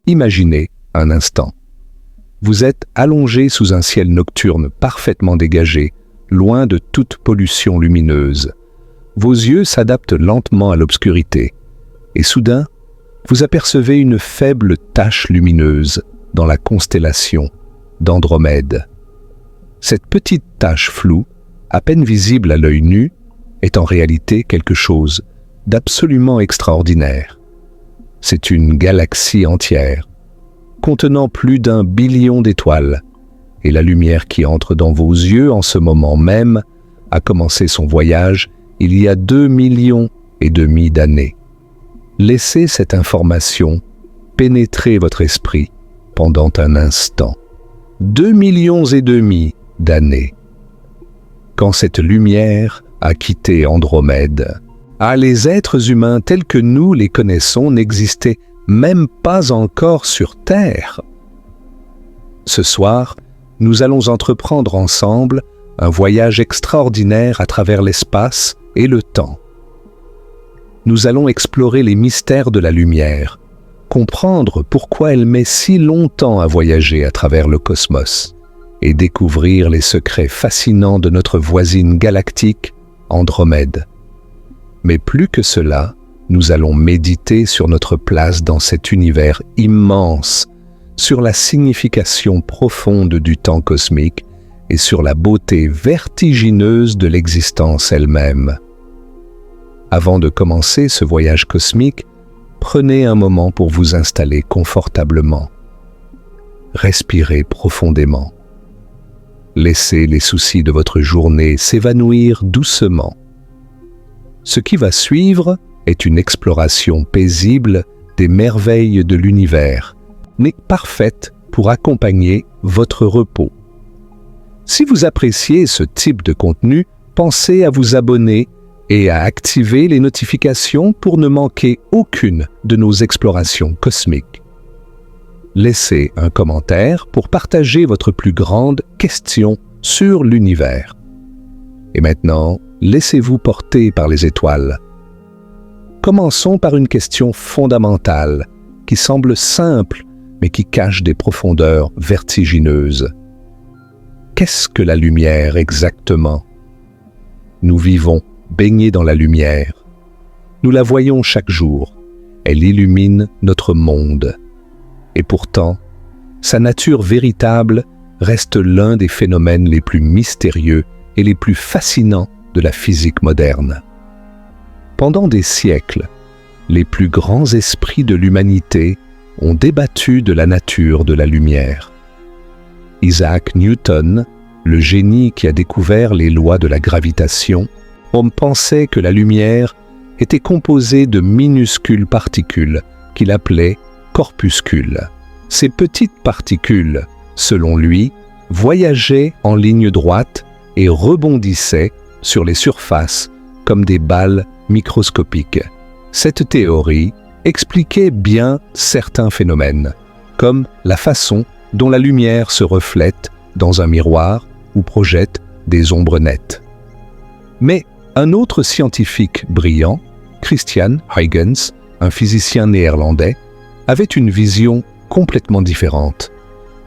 Imaginez un instant. Vous êtes allongé sous un ciel nocturne parfaitement dégagé, loin de toute pollution lumineuse. Vos yeux s'adaptent lentement à l'obscurité, et soudain, vous apercevez une faible tache lumineuse dans la constellation d'Andromède. Cette petite tache floue, à peine visible à l'œil nu, est en réalité quelque chose d'absolument extraordinaire. C'est une galaxie entière, contenant plus d'1 billion d'étoiles, et la lumière qui entre dans vos yeux en ce moment même a commencé son voyage il y a 2,5 millions d'années. Laissez cette information pénétrer votre esprit pendant un instant. 2,5 millions d'années. Quand cette lumière a quitté Andromède, les êtres humains tels que nous les connaissons n'existaient même pas encore sur Terre. Ce soir, nous allons entreprendre ensemble un voyage extraordinaire à travers l'espace et le temps. Nous allons explorer les mystères de la lumière, comprendre pourquoi elle met si longtemps à voyager à travers le cosmos et découvrir les secrets fascinants de notre voisine galactique, Andromède. Mais plus que cela, nous allons méditer sur notre place dans cet univers immense, sur la signification profonde du temps cosmique et sur la beauté vertigineuse de l'existence elle-même. Avant de commencer ce voyage cosmique, prenez un moment pour vous installer confortablement. Respirez profondément. Laissez les soucis de votre journée s'évanouir doucement. Ce qui va suivre est une exploration paisible des merveilles de l'univers, mais parfaite pour accompagner votre repos. Si vous appréciez ce type de contenu, pensez à vous abonner et à activer les notifications pour ne manquer aucune de nos explorations cosmiques. Laissez un commentaire pour partager votre plus grande question sur l'univers. Et maintenant, laissez-vous porter par les étoiles. Commençons par une question fondamentale qui semble simple mais qui cache des profondeurs vertigineuses. Qu'est-ce que la lumière exactement? Nous vivons baignés dans la lumière. Nous la voyons chaque jour. Elle illumine notre monde. Et pourtant, sa nature véritable reste l'un des phénomènes les plus mystérieux et les plus fascinants de la physique moderne. Pendant des siècles, les plus grands esprits de l'humanité ont débattu de la nature de la lumière. Isaac Newton, le génie qui a découvert les lois de la gravitation, pensait que la lumière était composée de minuscules particules qu'il appelait corpuscules. Ces petites particules, selon lui, voyageaient en ligne droite et rebondissaient sur les surfaces comme des balles microscopiques. Cette théorie expliquait bien certains phénomènes, comme la façon dont la lumière se reflète dans un miroir ou projette des ombres nettes. Mais un autre scientifique brillant, Christian Huygens, un physicien néerlandais, avait une vision complètement différente.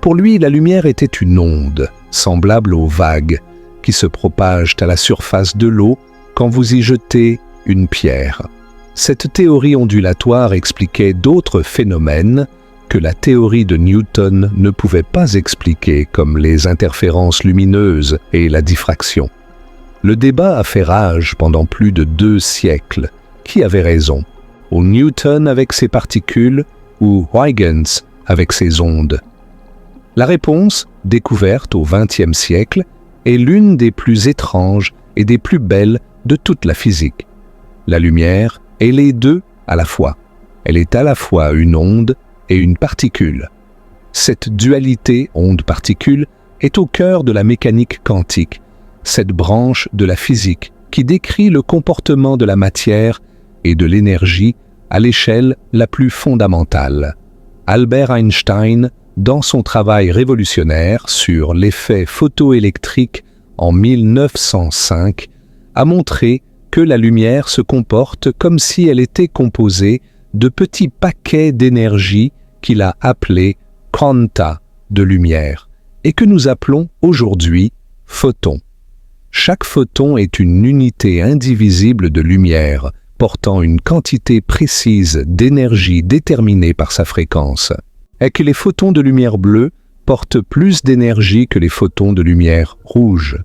Pour lui, la lumière était une onde, semblable aux vagues, qui se propagent à la surface de l'eau quand vous y jetez une pierre. Cette théorie ondulatoire expliquait d'autres phénomènes que la théorie de Newton ne pouvait pas expliquer, comme les interférences lumineuses et la diffraction. Le débat a fait rage pendant plus de 2 siècles. Qui avait raison? Ou Newton avec ses particules, ou Huygens avec ses ondes? La réponse, découverte au XXe siècle, est l'une des plus étranges et des plus belles de toute la physique. La lumière est les deux à la fois. Elle est à la fois une onde et une particule. Cette dualité onde-particule est au cœur de la mécanique quantique, cette branche de la physique qui décrit le comportement de la matière et de l'énergie à l'échelle la plus fondamentale. Albert Einstein, dans son travail révolutionnaire sur l'effet photoélectrique en 1905, a montré que la lumière se comporte comme si elle était composée de petits paquets d'énergie qu'il a appelé quanta de lumière et que nous appelons aujourd'hui photon. Chaque photon est une unité indivisible de lumière portant une quantité précise d'énergie déterminée par sa fréquence, et que les photons de lumière bleue portent plus d'énergie que les photons de lumière rouge.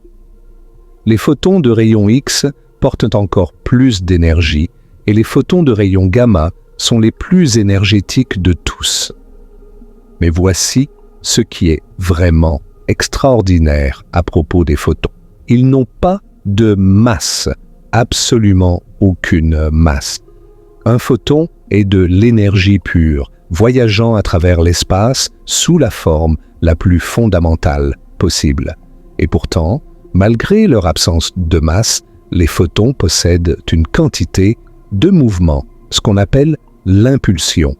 Les photons de rayon X portent encore plus d'énergie et les photons de rayon gamma sont les plus énergétiques de tous. Mais voici ce qui est vraiment extraordinaire à propos des photons. Ils n'ont pas de masse, absolument aucune masse. Un photon est de l'énergie pure, voyageant à travers l'espace sous la forme la plus fondamentale possible. Et pourtant, malgré leur absence de masse, les photons possèdent une quantité de mouvement, ce qu'on appelle l'impulsion.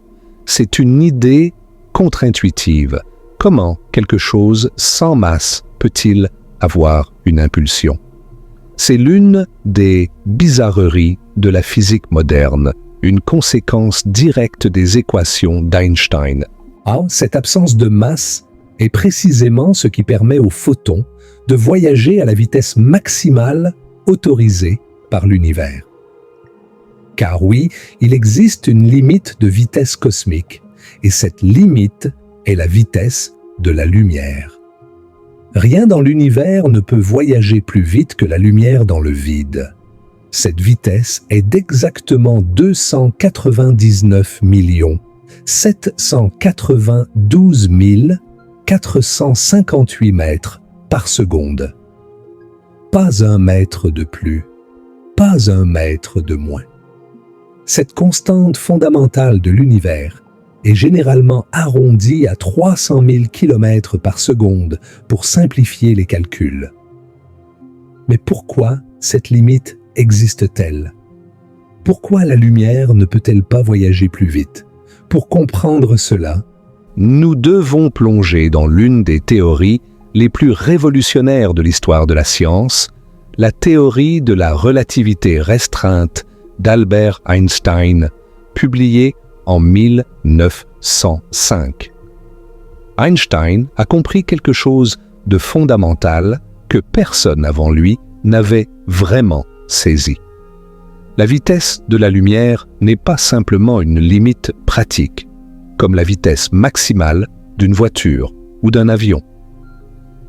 C'est une idée contre-intuitive. Comment quelque chose sans masse peut-il avoir une impulsion? C'est l'une des bizarreries de la physique moderne, une conséquence directe des équations d'Einstein. Cette absence de masse est précisément ce qui permet aux photons de voyager à la vitesse maximale autorisée par l'univers. Car oui, il existe une limite de vitesse cosmique, et cette limite est la vitesse de la lumière. Rien dans l'univers ne peut voyager plus vite que la lumière dans le vide. Cette vitesse est d'exactement 299 792 458 mètres par seconde. Pas un mètre de plus, pas un mètre de moins. Cette constante fondamentale de l'univers est généralement arrondie à 300 000 km par seconde pour simplifier les calculs. Mais pourquoi cette limite existe-t-elle? Pourquoi la lumière ne peut-elle pas voyager plus vite? Pour comprendre cela, nous devons plonger dans l'une des théories les plus révolutionnaires de l'histoire de la science, la théorie de la relativité restreinte d'Albert Einstein, publiée en 1905. Einstein a compris quelque chose de fondamental que personne avant lui n'avait vraiment saisi. La vitesse de la lumière n'est pas simplement une limite pratique, comme la vitesse maximale d'une voiture ou d'un avion.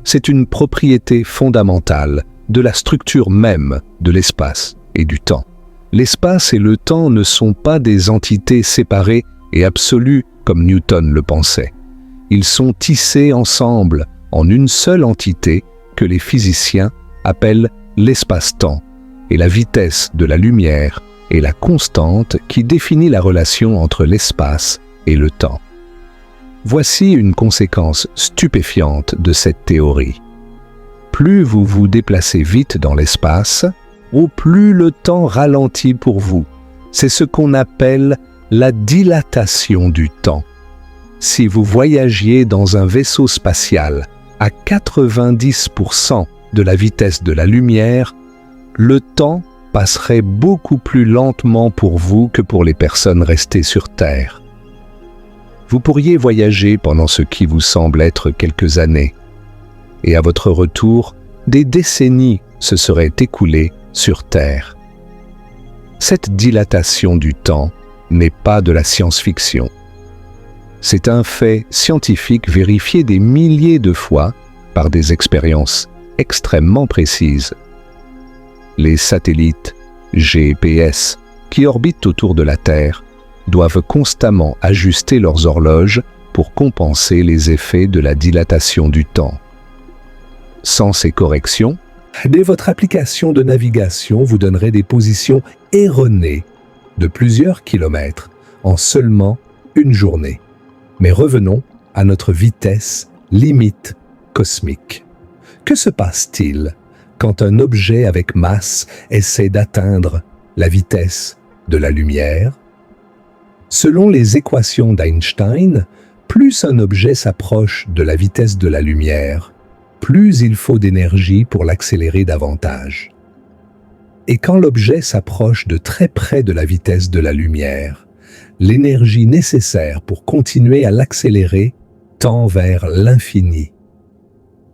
C'est une propriété fondamentale de la structure même de l'espace et du temps. L'espace et le temps ne sont pas des entités séparées et absolues comme Newton le pensait. Ils sont tissés ensemble en une seule entité que les physiciens appellent l'espace-temps, et la vitesse de la lumière est la constante qui définit la relation entre l'espace et le temps. Voici une conséquence stupéfiante de cette théorie. Plus vous vous déplacez vite dans l'espace, au plus le temps ralentit pour vous. C'est ce qu'on appelle la dilatation du temps. Si vous voyagiez dans un vaisseau spatial à 90% de la vitesse de la lumière, le temps passerait beaucoup plus lentement pour vous que pour les personnes restées sur Terre. Vous pourriez voyager pendant ce qui vous semble être quelques années, et à votre retour, des décennies se seraient écoulées sur Terre. Cette dilatation du temps n'est pas de la science-fiction. C'est un fait scientifique vérifié des milliers de fois par des expériences extrêmement précises. Les satellites GPS qui orbitent autour de la Terre doivent constamment ajuster leurs horloges pour compenser les effets de la dilatation du temps. Sans ces corrections, dès votre application de navigation vous donnerait des positions erronées de plusieurs kilomètres en seulement une journée. Mais revenons à notre vitesse limite cosmique. Que se passe-t-il quand un objet avec masse essaie d'atteindre la vitesse de la lumière? Selon les équations d'Einstein, plus un objet s'approche de la vitesse de la lumière, plus il faut d'énergie pour l'accélérer davantage. Et quand l'objet s'approche de très près de la vitesse de la lumière, l'énergie nécessaire pour continuer à l'accélérer tend vers l'infini.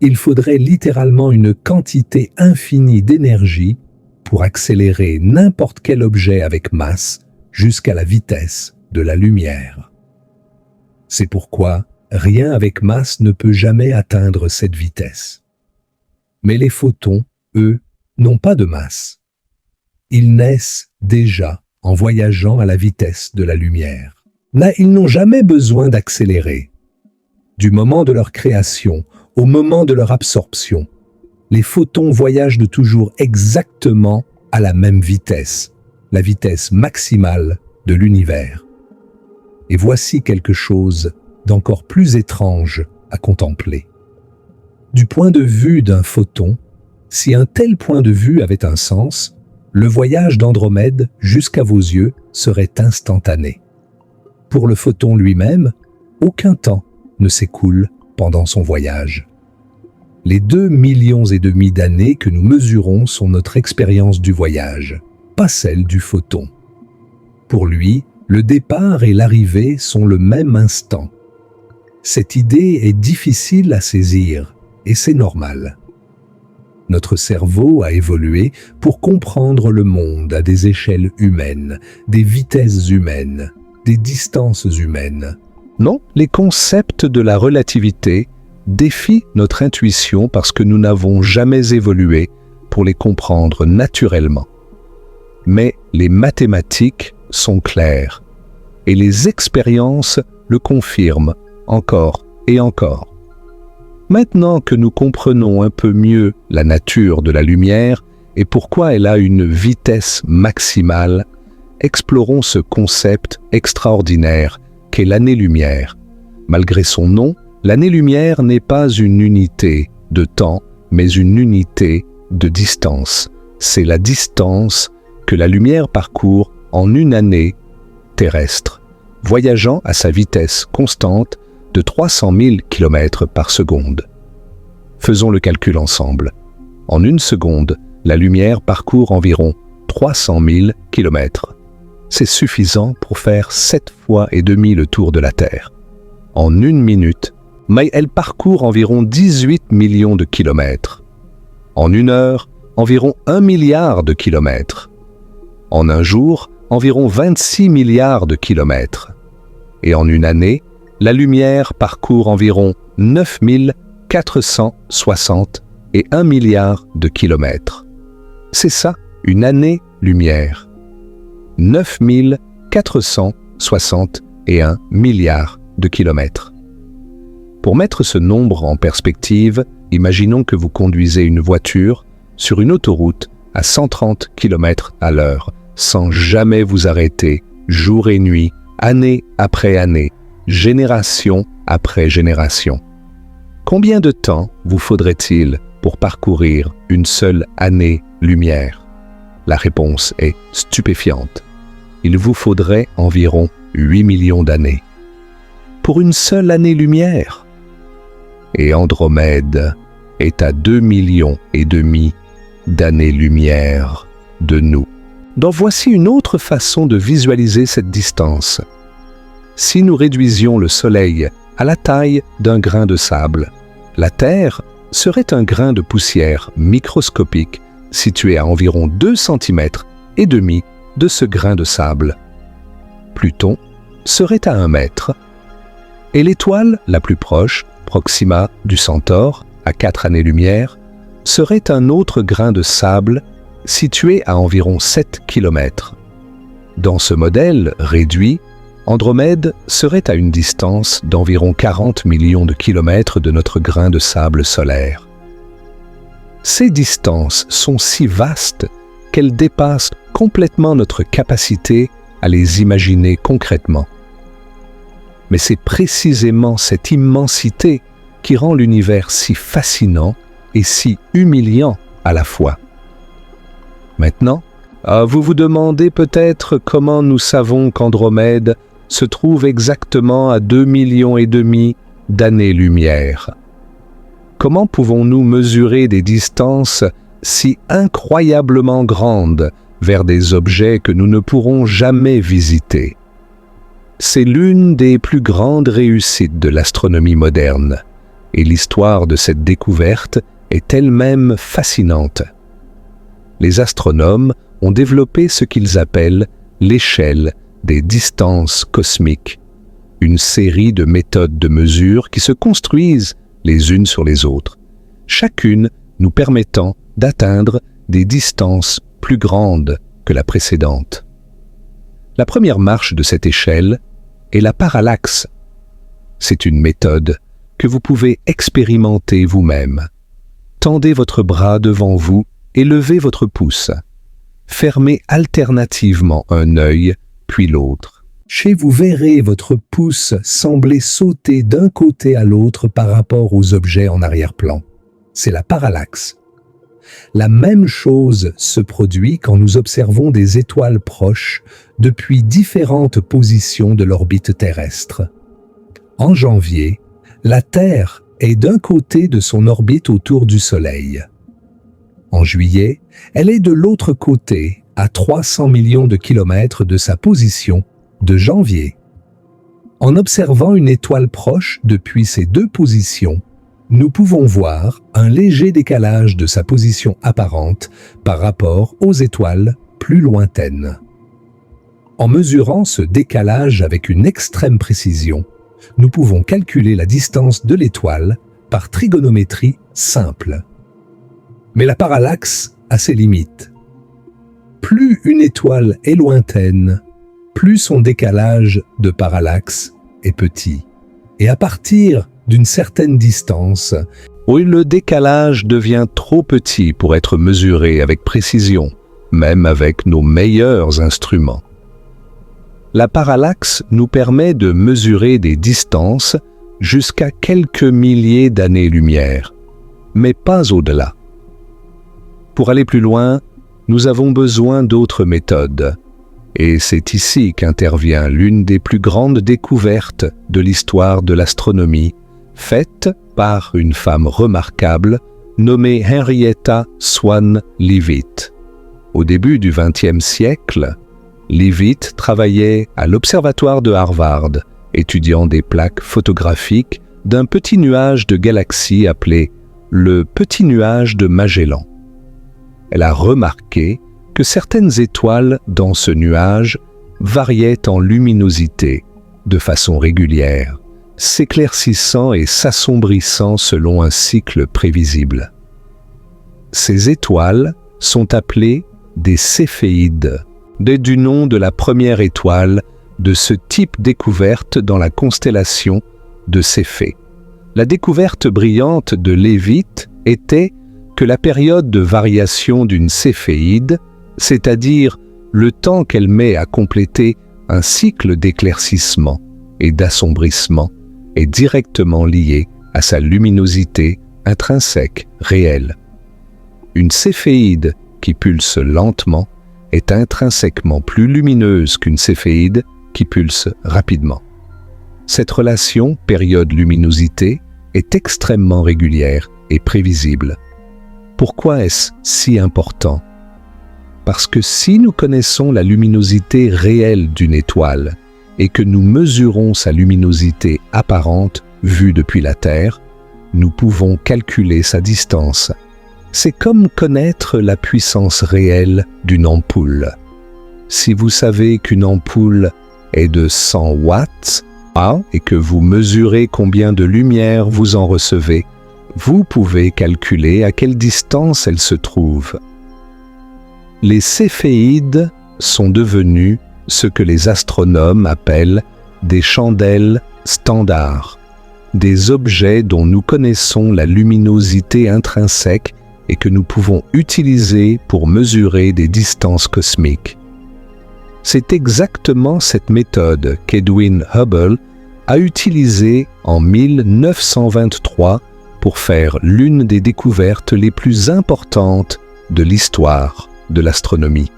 Il faudrait littéralement une quantité infinie d'énergie pour accélérer n'importe quel objet avec masse jusqu'à la vitesse de la lumière. C'est pourquoi rien avec masse ne peut jamais atteindre cette vitesse. Mais les photons, eux, n'ont pas de masse. Ils naissent déjà en voyageant à la vitesse de la lumière. Là, ils n'ont jamais besoin d'accélérer. Du moment de leur création au moment de leur absorption, les photons voyagent de toujours exactement à la même vitesse, la vitesse maximale de l'univers. Et voici quelque chose d'encore plus étrange à contempler. Du point de vue d'un photon, si un tel point de vue avait un sens, le voyage d'Andromède jusqu'à vos yeux serait instantané. Pour le photon lui-même, aucun temps ne s'écoule pendant son voyage. Les 2,5 millions d'années que nous mesurons sont notre expérience du voyage, pas celle du photon. Pour lui, le départ et l'arrivée sont le même instant. Cette idée est difficile à saisir, et c'est normal. Notre cerveau a évolué pour comprendre le monde à des échelles humaines, des vitesses humaines, des distances humaines. Non, les concepts de la relativité défient notre intuition parce que nous n'avons jamais évolué pour les comprendre naturellement. Mais les mathématiques sont claires et les expériences le confirment encore et encore. Maintenant que nous comprenons un peu mieux la nature de la lumière et pourquoi elle a une vitesse maximale, explorons ce concept extraordinaire qu'est l'année-lumière. Malgré son nom, l'année-lumière n'est pas une unité de temps, mais une unité de distance. C'est la distance que la lumière parcourt en une année terrestre, voyageant à sa vitesse constante de 300 000 km par seconde. Faisons le calcul ensemble. En une seconde, la lumière parcourt environ 300 000 km. C'est suffisant pour faire 7 fois et demi le tour de la Terre. En une minute, mais elle parcourt environ 18 millions de kilomètres. En une heure, environ 1 milliard de kilomètres. En un jour, environ 26 milliards de kilomètres. Et en une année, la lumière parcourt environ 9 460 et 1 milliard de kilomètres. C'est ça, une année-lumière. 9 461 milliards de kilomètres. Pour mettre ce nombre en perspective, imaginons que vous conduisez une voiture sur une autoroute à 130 km à l'heure, sans jamais vous arrêter, jour et nuit, année après année, génération après génération. Combien de temps vous faudrait-il pour parcourir une seule année-lumière? La réponse est stupéfiante. Il vous faudrait environ 8 millions d'années. Pour une seule année-lumière. Et Andromède est à 2,5 millions d'années-lumière de nous. Donc voici une autre façon de visualiser cette distance. Si nous réduisions le Soleil à la taille d'un grain de sable, la Terre serait un grain de poussière microscopique situé à environ 2,5 cm de ce grain de sable. Pluton serait à 1 mètre. Et l'étoile la plus proche, Proxima du Centaure, à 4 années-lumière, serait un autre grain de sable situé à environ 7 km. Dans ce modèle réduit, Andromède serait à une distance d'environ 40 millions de kilomètres de notre grain de sable solaire. Ces distances sont si vastes qu'elles dépassent complètement notre capacité à les imaginer concrètement. Mais c'est précisément cette immensité qui rend l'univers si fascinant et si humiliant à la fois. Maintenant, vous vous demandez peut-être comment nous savons qu'Andromède se trouve exactement à 2,5 millions d'années-lumière. Comment pouvons-nous mesurer des distances si incroyablement grandes vers des objets que nous ne pourrons jamais visiter? C'est l'une des plus grandes réussites de l'astronomie moderne, et l'histoire de cette découverte est elle-même fascinante. Les astronomes ont développé ce qu'ils appellent l'échelle des distances cosmiques, une série de méthodes de mesure qui se construisent les unes sur les autres, chacune nous permettant d'atteindre des distances plus grandes que la précédente. La première marche de cette échelle est la parallaxe. C'est une méthode que vous pouvez expérimenter vous-même. Tendez votre bras devant vous et levez votre pouce. Fermez alternativement un œil puis l'autre. Vous verrez votre pouce sembler sauter d'un côté à l'autre par rapport aux objets en arrière-plan. C'est la parallaxe. La même chose se produit quand nous observons des étoiles proches depuis différentes positions de l'orbite terrestre. En janvier, la Terre est d'un côté de son orbite autour du Soleil. En juillet, elle est de l'autre côté, à 300 millions de kilomètres de sa position de janvier. En observant une étoile proche depuis ces deux positions, nous pouvons voir un léger décalage de sa position apparente par rapport aux étoiles plus lointaines. En mesurant ce décalage avec une extrême précision, nous pouvons calculer la distance de l'étoile par trigonométrie simple. Mais la parallaxe a ses limites. Plus une étoile est lointaine, plus son décalage de parallaxe est petit. Et à partir d'une certaine distance, où le décalage devient trop petit pour être mesuré avec précision, même avec nos meilleurs instruments. La parallaxe nous permet de mesurer des distances jusqu'à quelques milliers d'années-lumière, mais pas au-delà. Pour aller plus loin, nous avons besoin d'autres méthodes, et c'est ici qu'intervient l'une des plus grandes découvertes de l'histoire de l'astronomie, faite par une femme remarquable nommée Henrietta Swan Leavitt. Au début du XXe siècle, Leavitt travaillait à l'observatoire de Harvard, étudiant des plaques photographiques d'un petit nuage de galaxies appelé le Petit nuage de Magellan. Elle a remarqué que certaines étoiles dans ce nuage variaient en luminosité de façon régulière, s'éclaircissant et s'assombrissant selon un cycle prévisible. Ces étoiles sont appelées des céphéides, du nom de la première étoile de ce type découverte dans la constellation de Céphée. La découverte brillante de Leavitt était que la période de variation d'une céphéide, c'est-à-dire le temps qu'elle met à compléter un cycle d'éclaircissement et d'assombrissement, est directement liée à sa luminosité intrinsèque réelle. Une céphéide qui pulse lentement est intrinsèquement plus lumineuse qu'une céphéide qui pulse rapidement. Cette relation période-luminosité est extrêmement régulière et prévisible. Pourquoi est-ce si important? Parce que si nous connaissons la luminosité réelle d'une étoile et que nous mesurons sa luminosité apparente vue depuis la Terre, nous pouvons calculer sa distance. C'est comme connaître la puissance réelle d'une ampoule. Si vous savez qu'une ampoule est de 100 watts et que vous mesurez combien de lumière vous en recevez, vous pouvez calculer à quelle distance elle se trouve. Les céphéides sont devenus ce que les astronomes appellent des chandelles standards, des objets dont nous connaissons la luminosité intrinsèque et que nous pouvons utiliser pour mesurer des distances cosmiques. C'est exactement cette méthode qu'Edwin Hubble a utilisée en 1923 pour faire l'une des découvertes les plus importantes de l'histoire de l'astronomie.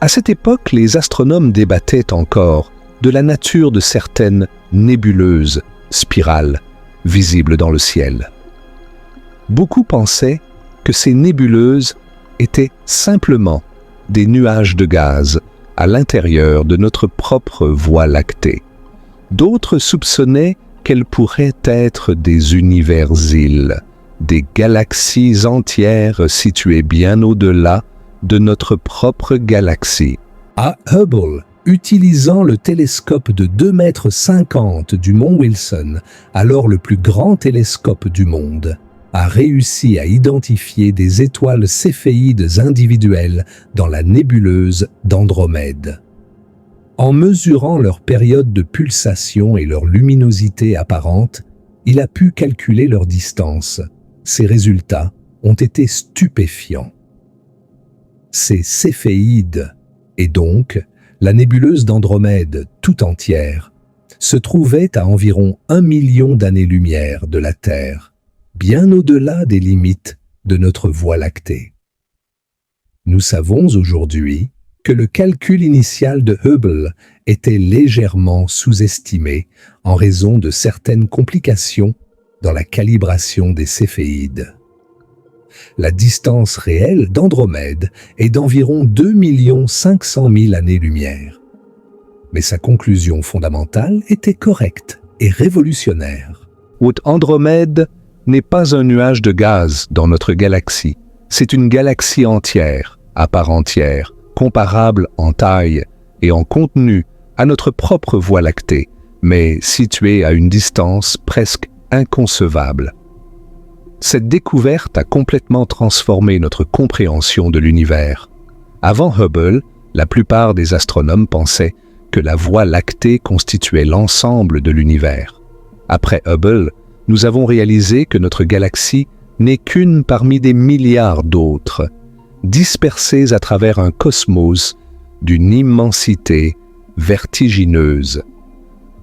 À cette époque, les astronomes débattaient encore de la nature de certaines nébuleuses, spirales, visibles dans le ciel. Beaucoup pensaient que ces nébuleuses étaient simplement des nuages de gaz à l'intérieur de notre propre Voie lactée. D'autres soupçonnaient qu'elles pourraient être des univers-îles, des galaxies entières situées bien au-delà de notre propre galaxie. À Hubble, utilisant le télescope de 2,50 m du mont Wilson, alors le plus grand télescope du monde, a réussi à identifier des étoiles céphéides individuelles dans la nébuleuse d'Andromède. En mesurant leur période de pulsation et leur luminosité apparente, il a pu calculer leur distance. Ces résultats ont été stupéfiants. Ces céphéides, et donc la nébuleuse d'Andromède tout entière, se trouvaient à environ 1 million d'années-lumière de la Terre, bien au-delà des limites de notre Voie lactée. Nous savons aujourd'hui que le calcul initial de Hubble était légèrement sous-estimé en raison de certaines complications dans la calibration des céphéides. La distance réelle d'Andromède est d'environ 2 500 000 années-lumière. Mais sa conclusion fondamentale était correcte et révolutionnaire. Andromède n'est pas un nuage de gaz dans notre galaxie. C'est une galaxie entière, à part entière, comparable en taille et en contenu à notre propre Voie lactée, mais située à une distance presque inconcevable. Cette découverte a complètement transformé notre compréhension de l'univers. Avant Hubble, la plupart des astronomes pensaient que la Voie lactée constituait l'ensemble de l'univers. Après Hubble, nous avons réalisé que notre galaxie n'est qu'une parmi des milliards d'autres, dispersées à travers un cosmos d'une immensité vertigineuse.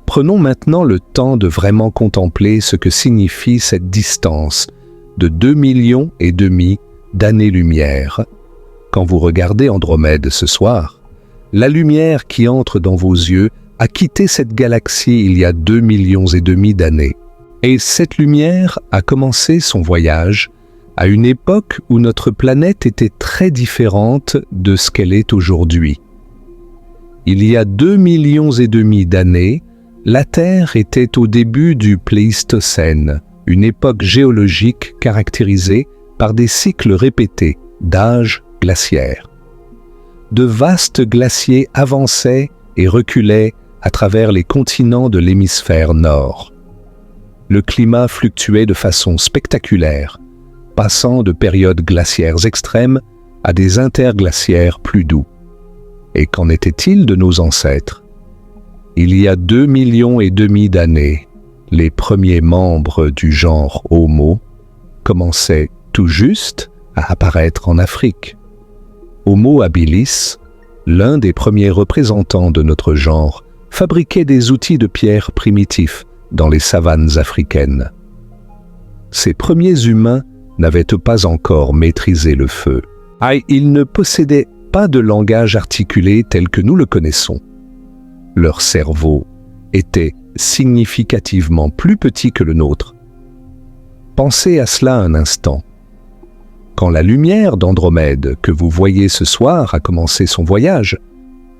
Prenons maintenant le temps de vraiment contempler ce que signifie cette distance de 2,5 millions d'années-lumière. Quand vous regardez Andromède ce soir, la lumière qui entre dans vos yeux a quitté cette galaxie il y a 2,5 millions d'années. Et cette lumière a commencé son voyage à une époque où notre planète était très différente de ce qu'elle est aujourd'hui. Il y a 2,5 millions d'années, la Terre était au début du Pléistocène, une époque géologique caractérisée par des cycles répétés d'âge glaciaire. De vastes glaciers avançaient et reculaient à travers les continents de l'hémisphère nord. Le climat fluctuait de façon spectaculaire, passant de périodes glaciaires extrêmes à des interglaciaires plus doux. Et qu'en était-il de nos ancêtres? Il y a 2,5 millions d'années, les premiers membres du genre Homo commençaient tout juste à apparaître en Afrique. Homo habilis, l'un des premiers représentants de notre genre, fabriquait des outils de pierre primitifs dans les savanes africaines. Ces premiers humains n'avaient pas encore maîtrisé le feu. Ils ne possédaient pas de langage articulé tel que nous le connaissons. Leur cerveau était significativement plus petit que le nôtre. Pensez à cela un instant. Quand la lumière d'Andromède que vous voyez ce soir a commencé son voyage,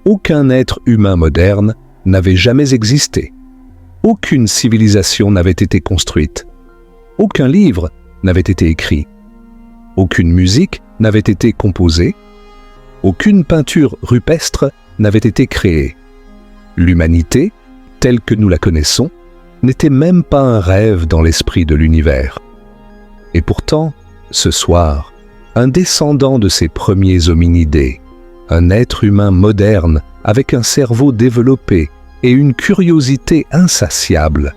aucun être humain moderne n'avait jamais existé. Aucune civilisation n'avait été construite. Aucun livre n'avait été écrit. Aucune musique n'avait été composée. Aucune peinture rupestre n'avait été créée. L'humanité, telle que nous la connaissons, n'était même pas un rêve dans l'esprit de l'univers. Et pourtant, ce soir, un descendant de ces premiers hominidés, un être humain moderne avec un cerveau développé et une curiosité insatiable,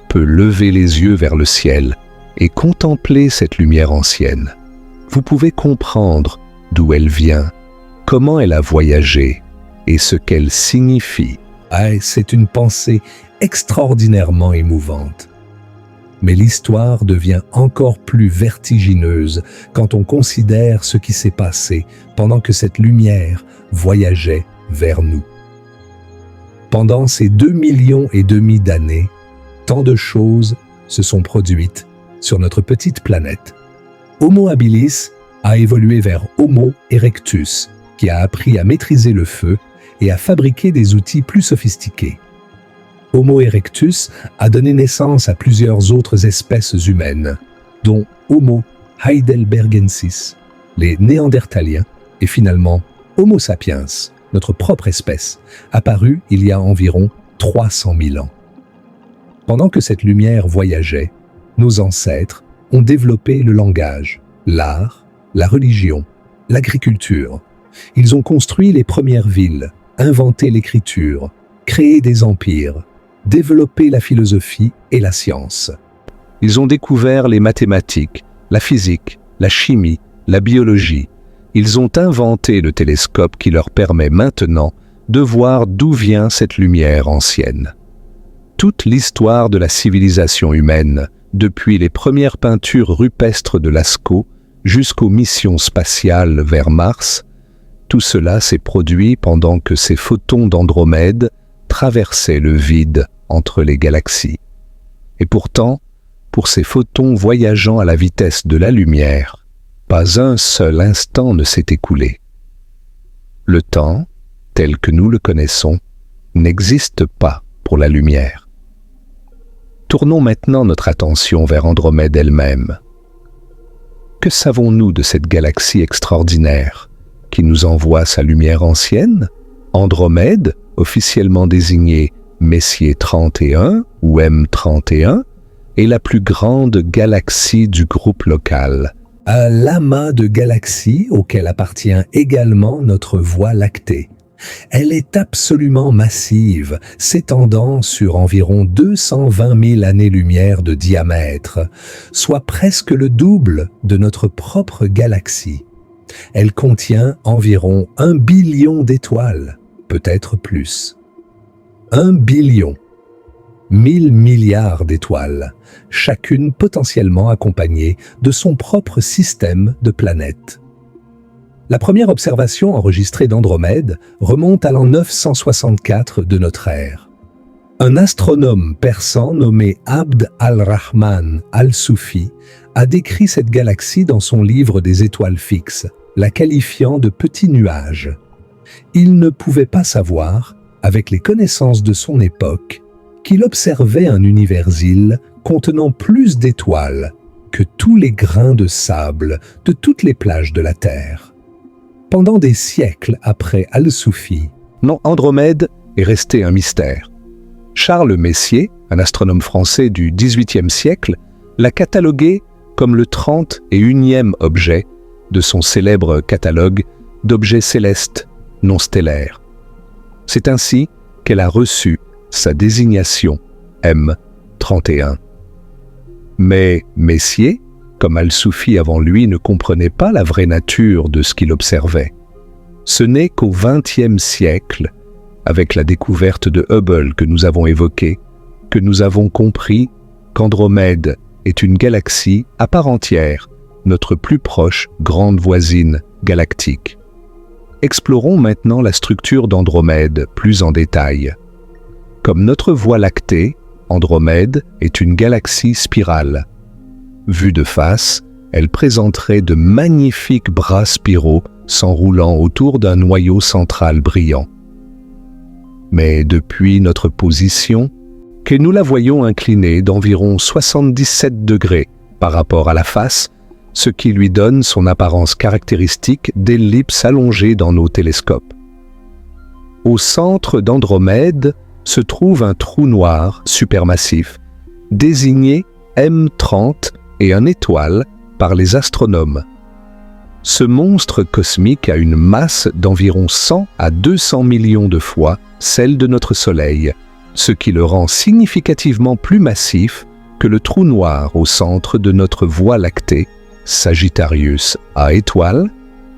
peut lever les yeux vers le ciel et contempler cette lumière ancienne. Vous pouvez comprendre d'où elle vient, comment elle a voyagé et ce qu'elle signifie. C'est une pensée extraordinairement émouvante. Mais l'histoire devient encore plus vertigineuse quand on considère ce qui s'est passé pendant que cette lumière voyageait vers nous. Pendant ces 2,5 millions d'années, tant de choses se sont produites sur notre petite planète. Homo habilis a évolué vers Homo erectus, qui a appris à maîtriser le feu et à fabriquer des outils plus sophistiqués. Homo erectus a donné naissance à plusieurs autres espèces humaines, dont Homo heidelbergensis, les Néandertaliens, et finalement Homo sapiens, notre propre espèce, apparue il y a environ 300 000 ans. Pendant que cette lumière voyageait, nos ancêtres ont développé le langage, l'art, la religion, l'agriculture. Ils ont construit les premières villes, inventé l'écriture, créé des empires, développé la philosophie et la science. Ils ont découvert les mathématiques, la physique, la chimie, la biologie. Ils ont inventé le télescope qui leur permet maintenant de voir d'où vient cette lumière ancienne. Toute l'histoire de la civilisation humaine, depuis les premières peintures rupestres de Lascaux jusqu'aux missions spatiales vers Mars, tout cela s'est produit pendant que ces photons d'Andromède traversaient le vide entre les galaxies. Et pourtant, pour ces photons voyageant à la vitesse de la lumière, pas un seul instant ne s'est écoulé. Le temps, tel que nous le connaissons, n'existe pas pour la lumière. Tournons maintenant notre attention vers Andromède elle-même. Que savons-nous de cette galaxie extraordinaire qui nous envoie sa lumière ancienne? Andromède, officiellement désignée Messier 31 ou M31, est la plus grande galaxie du groupe local, un lamas de galaxies auquel appartient également notre Voie lactée. Elle est absolument massive, s'étendant sur environ 220 000 années-lumière de diamètre, soit presque le double de notre propre galaxie. Elle contient environ 1 billion d'étoiles, peut-être plus. 1 billion, 1000 milliards d'étoiles, chacune potentiellement accompagnée de son propre système de planètes. La première observation enregistrée d'Andromède remonte à l'an 964 de notre ère. Un astronome persan nommé Abd al-Rahman al-Soufi a décrit cette galaxie dans son livre des étoiles fixes, la qualifiant de petit nuage. Il ne pouvait pas savoir, avec les connaissances de son époque, qu'il observait un univers-île contenant plus d'étoiles que tous les grains de sable de toutes les plages de la Terre. Pendant des siècles après Al-Soufi, Andromède est resté un mystère. Charles Messier, un astronome français du XVIIIe siècle, l'a catalogué comme le 31e objet de son célèbre catalogue d'objets célestes non stellaires. C'est ainsi qu'elle a reçu sa désignation M31. Mais Messier, comme Al-Soufi avant lui, ne comprenait pas la vraie nature de ce qu'il observait. Ce n'est qu'au XXe siècle, avec la découverte de Hubble que nous avons évoquée, que nous avons compris qu'Andromède est une galaxie à part entière, notre plus proche grande voisine galactique. Explorons maintenant la structure d'Andromède plus en détail. Comme notre Voie lactée, Andromède est une galaxie spirale. Vue de face, elle présenterait de magnifiques bras spiraux s'enroulant autour d'un noyau central brillant. Mais depuis notre position, que nous la voyons inclinée d'environ 77 degrés par rapport à la face, ce qui lui donne son apparence caractéristique d'ellipse allongée dans nos télescopes. Au centre d'Andromède se trouve un trou noir supermassif, désigné M30 et une étoile par les astronomes. Ce monstre cosmique a une masse d'environ 100 à 200 millions de fois celle de notre Soleil, ce qui le rend significativement plus massif que le trou noir au centre de notre Voie lactée, Sagittarius A étoile,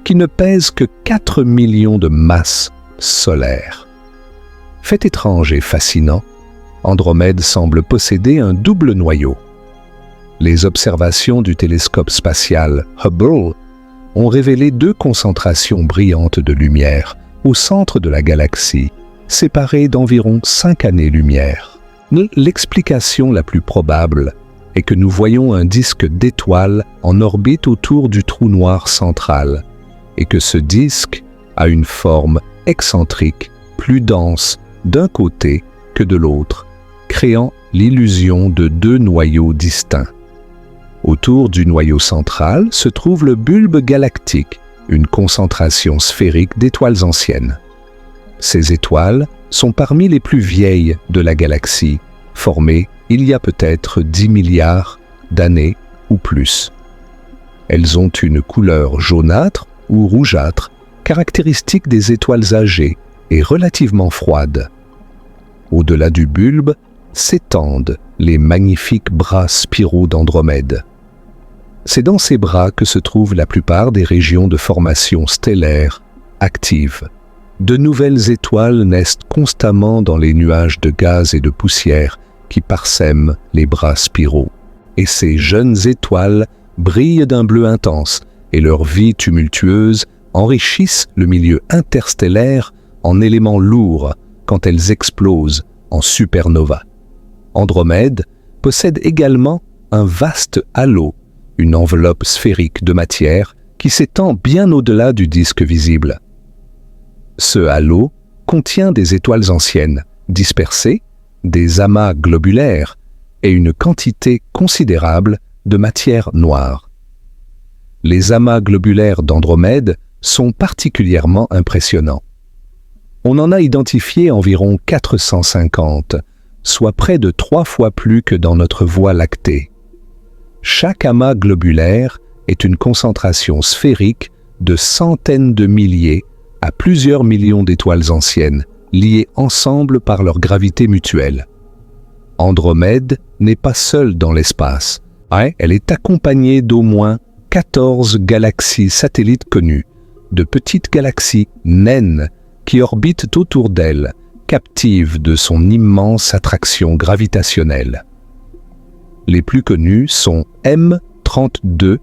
qui ne pèse que 4 millions de masses solaires. Fait étrange et fascinant, Andromède semble posséder un double noyau. Les observations du télescope spatial Hubble ont révélé 2 concentrations brillantes de lumière au centre de la galaxie, séparées d'environ 5 années-lumière. L'explication la plus probable est que nous voyons un disque d'étoiles en orbite autour du trou noir central et que ce disque a une forme excentrique plus dense d'un côté que de l'autre, créant l'illusion de deux noyaux distincts. Autour du noyau central se trouve le bulbe galactique, une concentration sphérique d'étoiles anciennes. Ces étoiles sont parmi les plus vieilles de la galaxie, formées il y a peut-être 10 milliards d'années ou plus. Elles ont une couleur jaunâtre ou rougeâtre, caractéristique des étoiles âgées et relativement froides. Au-delà du bulbe s'étendent les magnifiques bras spiraux d'Andromède. C'est dans ces bras que se trouvent la plupart des régions de formation stellaire actives. De nouvelles étoiles naissent constamment dans les nuages de gaz et de poussière qui parsèment les bras spiraux. Et ces jeunes étoiles brillent d'un bleu intense et leur vie tumultueuse enrichissent le milieu interstellaire en éléments lourds quand elles explosent en supernova. Andromède possède également un vaste halo, une enveloppe sphérique de matière qui s'étend bien au-delà du disque visible. Ce halo contient des étoiles anciennes, dispersées, des amas globulaires et une quantité considérable de matière noire. Les amas globulaires d'Andromède sont particulièrement impressionnants. On en a identifié environ 450, soit près de 3 fois plus que dans notre Voie lactée. Chaque amas globulaire est une concentration sphérique de centaines de milliers à plusieurs millions d'étoiles anciennes, liées ensemble par leur gravité mutuelle. Andromède n'est pas seule dans l'espace. Elle est accompagnée d'au moins 14 galaxies satellites connues, de petites galaxies naines qui orbitent autour d'elle, captives de son immense attraction gravitationnelle. Les plus connues sont M32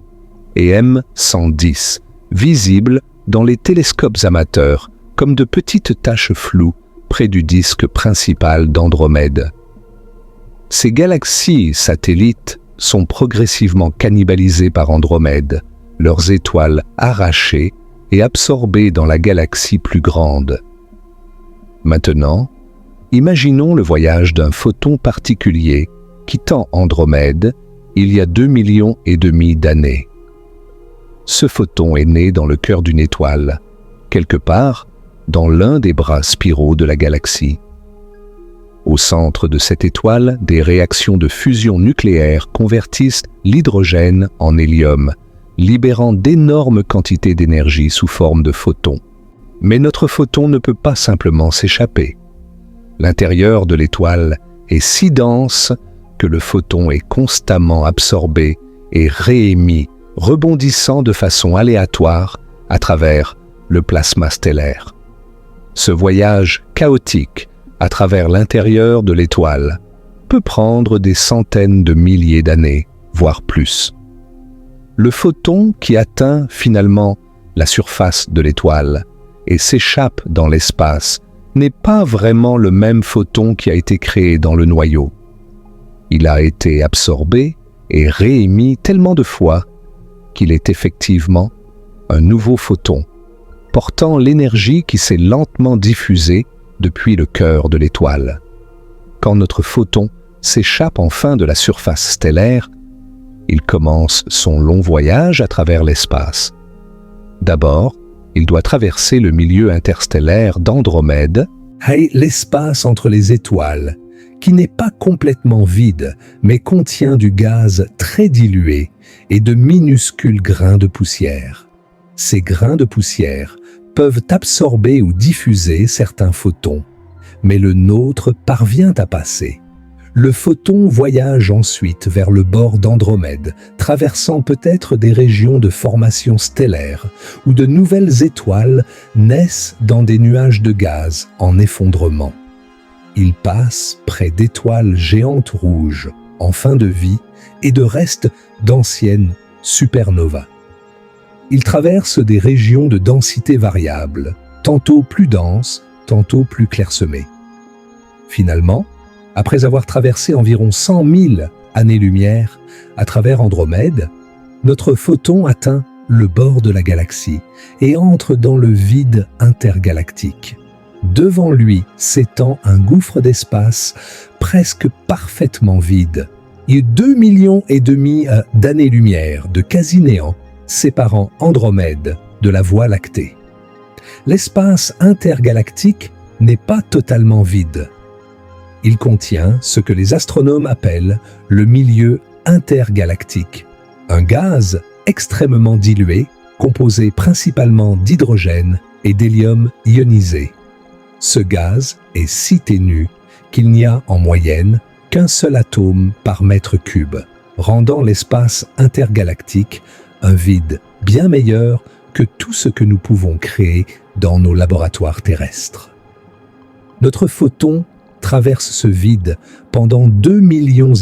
et M110, visibles dans les télescopes amateurs comme de petites taches floues près du disque principal d'Andromède. Ces galaxies satellites sont progressivement cannibalisées par Andromède, leurs étoiles arrachées et absorbées dans la galaxie plus grande. Maintenant, imaginons le voyage d'un photon particulier quittant Andromède il y a 2,5 millions d'années. Ce photon est né dans le cœur d'une étoile, quelque part dans l'un des bras spiraux de la galaxie. Au centre de cette étoile, des réactions de fusion nucléaire convertissent l'hydrogène en hélium, libérant d'énormes quantités d'énergie sous forme de photons. Mais notre photon ne peut pas simplement s'échapper. L'intérieur de l'étoile est si dense que le photon est constamment absorbé et réémis, rebondissant de façon aléatoire à travers le plasma stellaire. Ce voyage chaotique à travers l'intérieur de l'étoile peut prendre des centaines de milliers d'années, voire plus. Le photon qui atteint finalement la surface de l'étoile et s'échappe dans l'espace n'est pas vraiment le même photon qui a été créé dans le noyau. Il a été absorbé et réémis tellement de fois qu'il est effectivement un nouveau photon, portant l'énergie qui s'est lentement diffusée depuis le cœur de l'étoile. Quand notre photon s'échappe enfin de la surface stellaire, il commence son long voyage à travers l'espace. D'abord, il doit traverser le milieu interstellaire d'Andromède, l'espace entre les étoiles, qui n'est pas complètement vide, mais contient du gaz très dilué et de minuscules grains de poussière. Ces grains de poussière peuvent absorber ou diffuser certains photons, mais le nôtre parvient à passer. Le photon voyage ensuite vers le bord d'Andromède, traversant peut-être des régions de formation stellaire où de nouvelles étoiles naissent dans des nuages de gaz en effondrement. Il passe près d'étoiles géantes rouges en fin de vie et de restes d'anciennes supernovas. Il traverse des régions de densité variable, tantôt plus denses, tantôt plus clairsemées. Finalement, après avoir traversé environ 100 000 années-lumière à travers Andromède, notre photon atteint le bord de la galaxie et entre dans le vide intergalactique. Devant lui s'étend un gouffre d'espace presque parfaitement vide. Et 2,5 millions d'années-lumière de quasi-néant séparant Andromède de la Voie lactée. L'espace intergalactique n'est pas totalement vide. Il contient ce que les astronomes appellent le milieu intergalactique, un gaz extrêmement dilué, composé principalement d'hydrogène et d'hélium ionisé. Ce gaz est si ténu qu'il n'y a en moyenne qu'un seul atome par mètre cube, rendant l'espace intergalactique un vide bien meilleur que tout ce que nous pouvons créer dans nos laboratoires terrestres. Notre photon traverse ce vide pendant 2,5 millions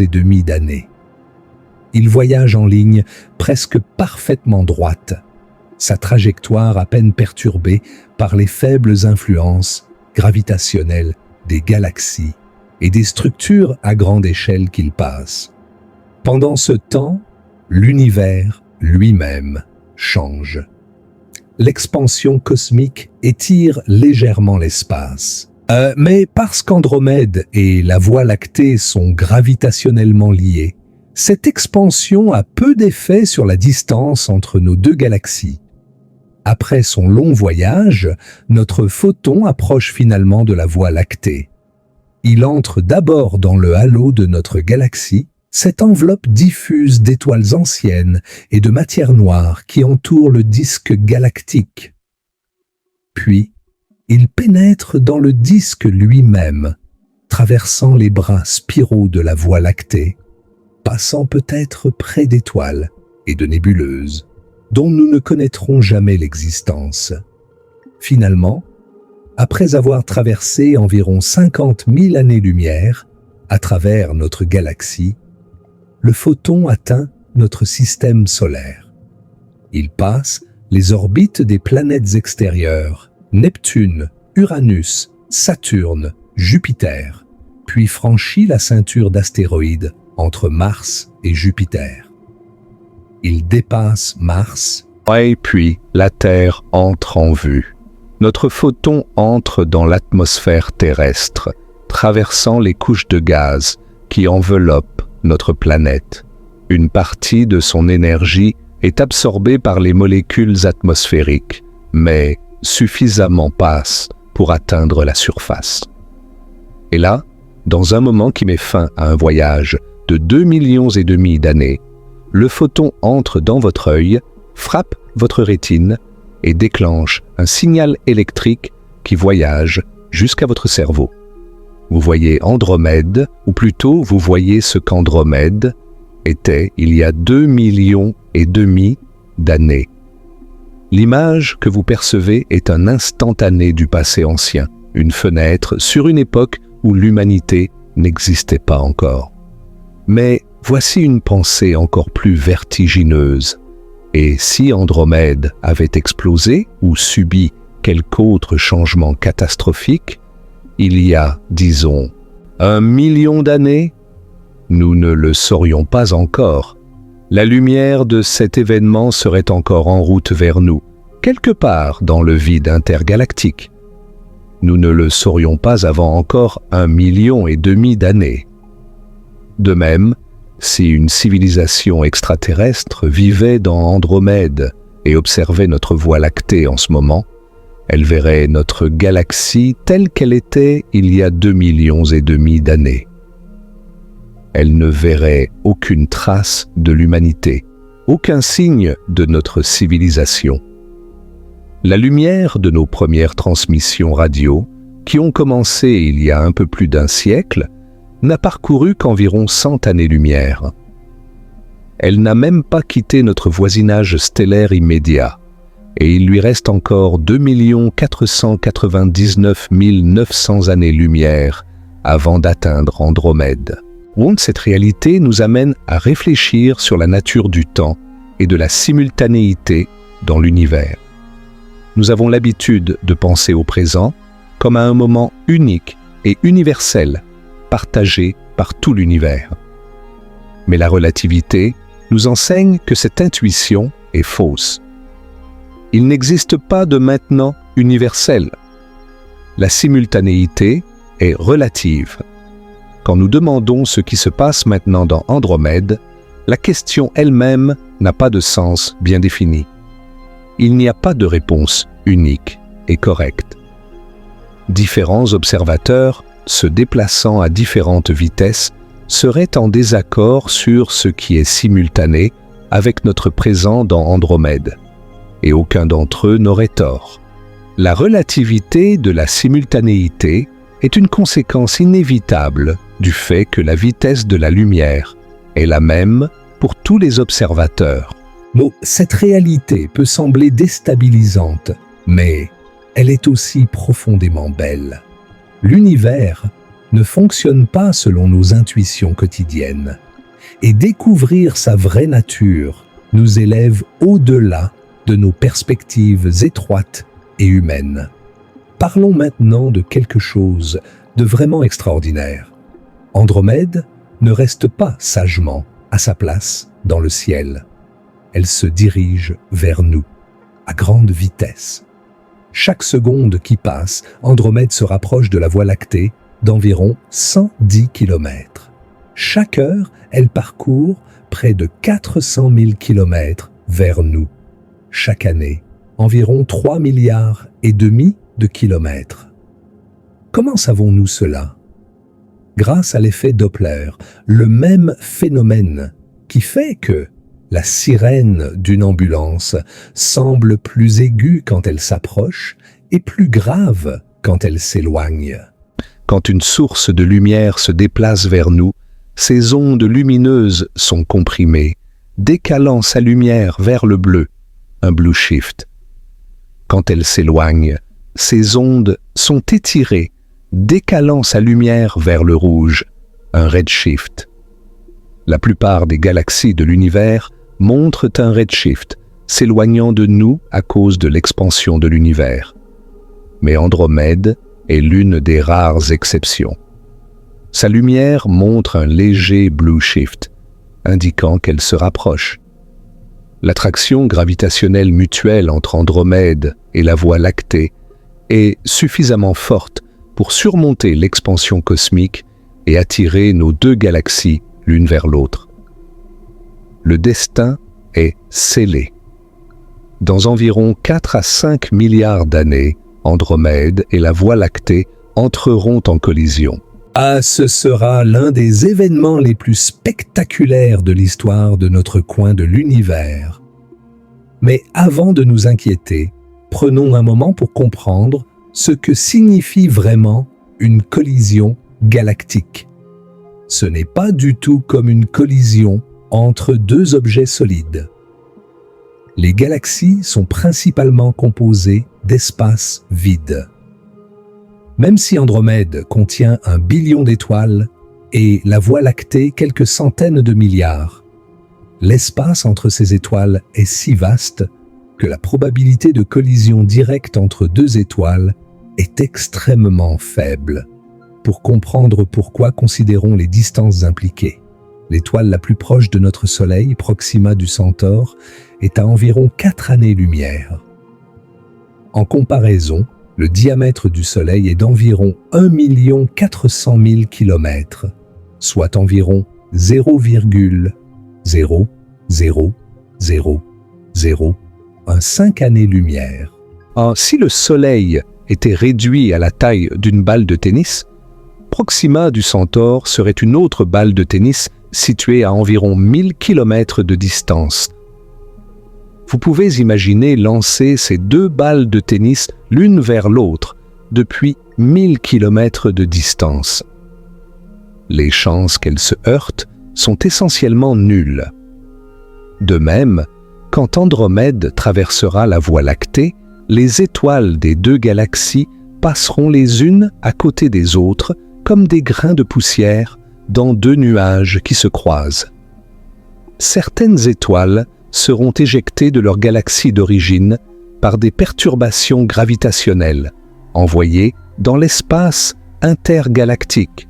d'années. Il voyage en ligne presque parfaitement droite, sa trajectoire à peine perturbée par les faibles influences gravitationnelles des galaxies et des structures à grande échelle qu'il passe. Pendant ce temps, l'univers lui-même change. L'expansion cosmique étire légèrement l'espace. Mais parce qu'Andromède et la Voie lactée sont gravitationnellement liées, cette expansion a peu d'effet sur la distance entre nos deux galaxies. Après son long voyage, notre photon approche finalement de la Voie lactée. Il entre d'abord dans le halo de notre galaxie, cette enveloppe diffuse d'étoiles anciennes et de matière noire qui entoure le disque galactique. Puis, il pénètre dans le disque lui-même, traversant les bras spiraux de la Voie lactée, passant peut-être près d'étoiles et de nébuleuses, dont nous ne connaîtrons jamais l'existence. Finalement, après avoir traversé environ 50 000 années-lumière à travers notre galaxie, le photon atteint notre système solaire. Il passe les orbites des planètes extérieures, Neptune, Uranus, Saturne, Jupiter, puis franchit la ceinture d'astéroïdes entre Mars et Jupiter. Il dépasse Mars, et puis la Terre entre en vue. Notre photon entre dans l'atmosphère terrestre, traversant les couches de gaz qui enveloppent notre planète. Une partie de son énergie est absorbée par les molécules atmosphériques, mais suffisamment passe pour atteindre la surface. Et là, dans un moment qui met fin à un voyage de 2,5 millions d'années, le photon entre dans votre œil, frappe votre rétine et déclenche un signal électrique qui voyage jusqu'à votre cerveau. Vous voyez Andromède, ou plutôt vous voyez ce qu'Andromède était il y a 2,5 millions d'années. L'image que vous percevez est un instantané du passé ancien, une fenêtre sur une époque où l'humanité n'existait pas encore. Mais voici une pensée encore plus vertigineuse. Et si Andromède avait explosé ou subi quelque autre changement catastrophique, il y a, disons, 1 million d'années, nous ne le saurions pas encore. La lumière de cet événement serait encore en route vers nous, quelque part dans le vide intergalactique. Nous ne le saurions pas avant encore 1,5 million d'années. De même, si une civilisation extraterrestre vivait dans Andromède et observait notre Voie lactée en ce moment, elle verrait notre galaxie telle qu'elle était il y a 2,5 millions d'années. Elle ne verrait aucune trace de l'humanité, aucun signe de notre civilisation. La lumière de nos premières transmissions radio, qui ont commencé il y a un peu plus d'1 siècle, n'a parcouru qu'environ 100 années-lumière. Elle n'a même pas quitté notre voisinage stellaire immédiat, et il lui reste encore 2 499 900 années-lumière avant d'atteindre Andromède. Cette réalité nous amène à réfléchir sur la nature du temps et de la simultanéité dans l'univers. Nous avons l'habitude de penser au présent comme à un moment unique et universel, partagé par tout l'univers. Mais la relativité nous enseigne que cette intuition est fausse. Il n'existe pas de maintenant universel. la simultanéité est relative. Quand nous demandons ce qui se passe maintenant dans Andromède, la question elle-même n'a pas de sens bien défini. Il n'y a pas de réponse unique et correcte. Différents observateurs, se déplaçant à différentes vitesses, seraient en désaccord sur ce qui est simultané avec notre présent dans Andromède, et aucun d'entre eux n'aurait tort. La relativité de la simultanéité est une conséquence inévitable du fait que la vitesse de la lumière est la même pour tous les observateurs. Bon, cette réalité peut sembler déstabilisante, mais elle est aussi profondément belle. L'univers ne fonctionne pas selon nos intuitions quotidiennes, et découvrir sa vraie nature nous élève au-delà de nos perspectives étroites et humaines. Parlons maintenant de quelque chose de vraiment extraordinaire. Andromède ne reste pas sagement à sa place dans le ciel. Elle se dirige vers nous, à grande vitesse. Chaque seconde qui passe, Andromède se rapproche de la Voie lactée d'environ 110 km. Chaque heure, elle parcourt près de 400 000 km vers nous. Chaque année, environ 3,5 milliards de kilomètres. Comment savons-nous cela? Grâce à l'effet Doppler, le même phénomène qui fait que la sirène d'une ambulance semble plus aiguë quand elle s'approche et plus grave quand elle s'éloigne. Quand une source de lumière se déplace vers nous, ces ondes lumineuses sont comprimées, décalant sa lumière vers le bleu, un blue shift. Quand elle s'éloigne, ces ondes sont étirées, décalant sa lumière vers le rouge, un redshift. La plupart des galaxies de l'univers montrent un redshift, s'éloignant de nous à cause de l'expansion de l'univers. Mais Andromède est l'une des rares exceptions. Sa lumière montre un léger blue shift, indiquant qu'elle se rapproche. L'attraction gravitationnelle mutuelle entre Andromède et la Voie lactée est suffisamment forte pour surmonter l'expansion cosmique et attirer nos deux galaxies l'une vers l'autre. Le destin est scellé. Dans environ 4 à 5 milliards d'années, Andromède et la Voie lactée entreront en collision. Ah, ce sera l'un des événements les plus spectaculaires de l'histoire de notre coin de l'univers. Mais avant de nous inquiéter, prenons un moment pour comprendre ce que signifie vraiment une collision galactique. Ce n'est pas du tout comme une collision entre deux objets solides. Les galaxies sont principalement composées d'espaces vides. Même si Andromède contient 1 billion d'étoiles et la Voie lactée quelques centaines de milliards, l'espace entre ces étoiles est si vaste que la probabilité de collision directe entre deux étoiles est extrêmement faible. Pour comprendre pourquoi, considérons les distances impliquées. L'étoile la plus proche de notre Soleil, Proxima du Centaure, est à environ 4 années-lumière. En comparaison, le diamètre du Soleil est d'environ 1 400 000 km, soit environ 0,0000015 années-lumière. Si le Soleil était réduit à la taille d'une balle de tennis, Proxima du Centaure serait une autre balle de tennis située à environ 1000 km de distance. Vous pouvez imaginer lancer ces deux balles de tennis l'une vers l'autre depuis 1000 km de distance. Les chances qu'elles se heurtent sont essentiellement nulles. De même, quand Andromède traversera la Voie lactée, les étoiles des deux galaxies passeront les unes à côté des autres comme des grains de poussière dans deux nuages qui se croisent. Certaines étoiles seront éjectées de leur galaxie d'origine par des perturbations gravitationnelles envoyées dans l'espace intergalactique.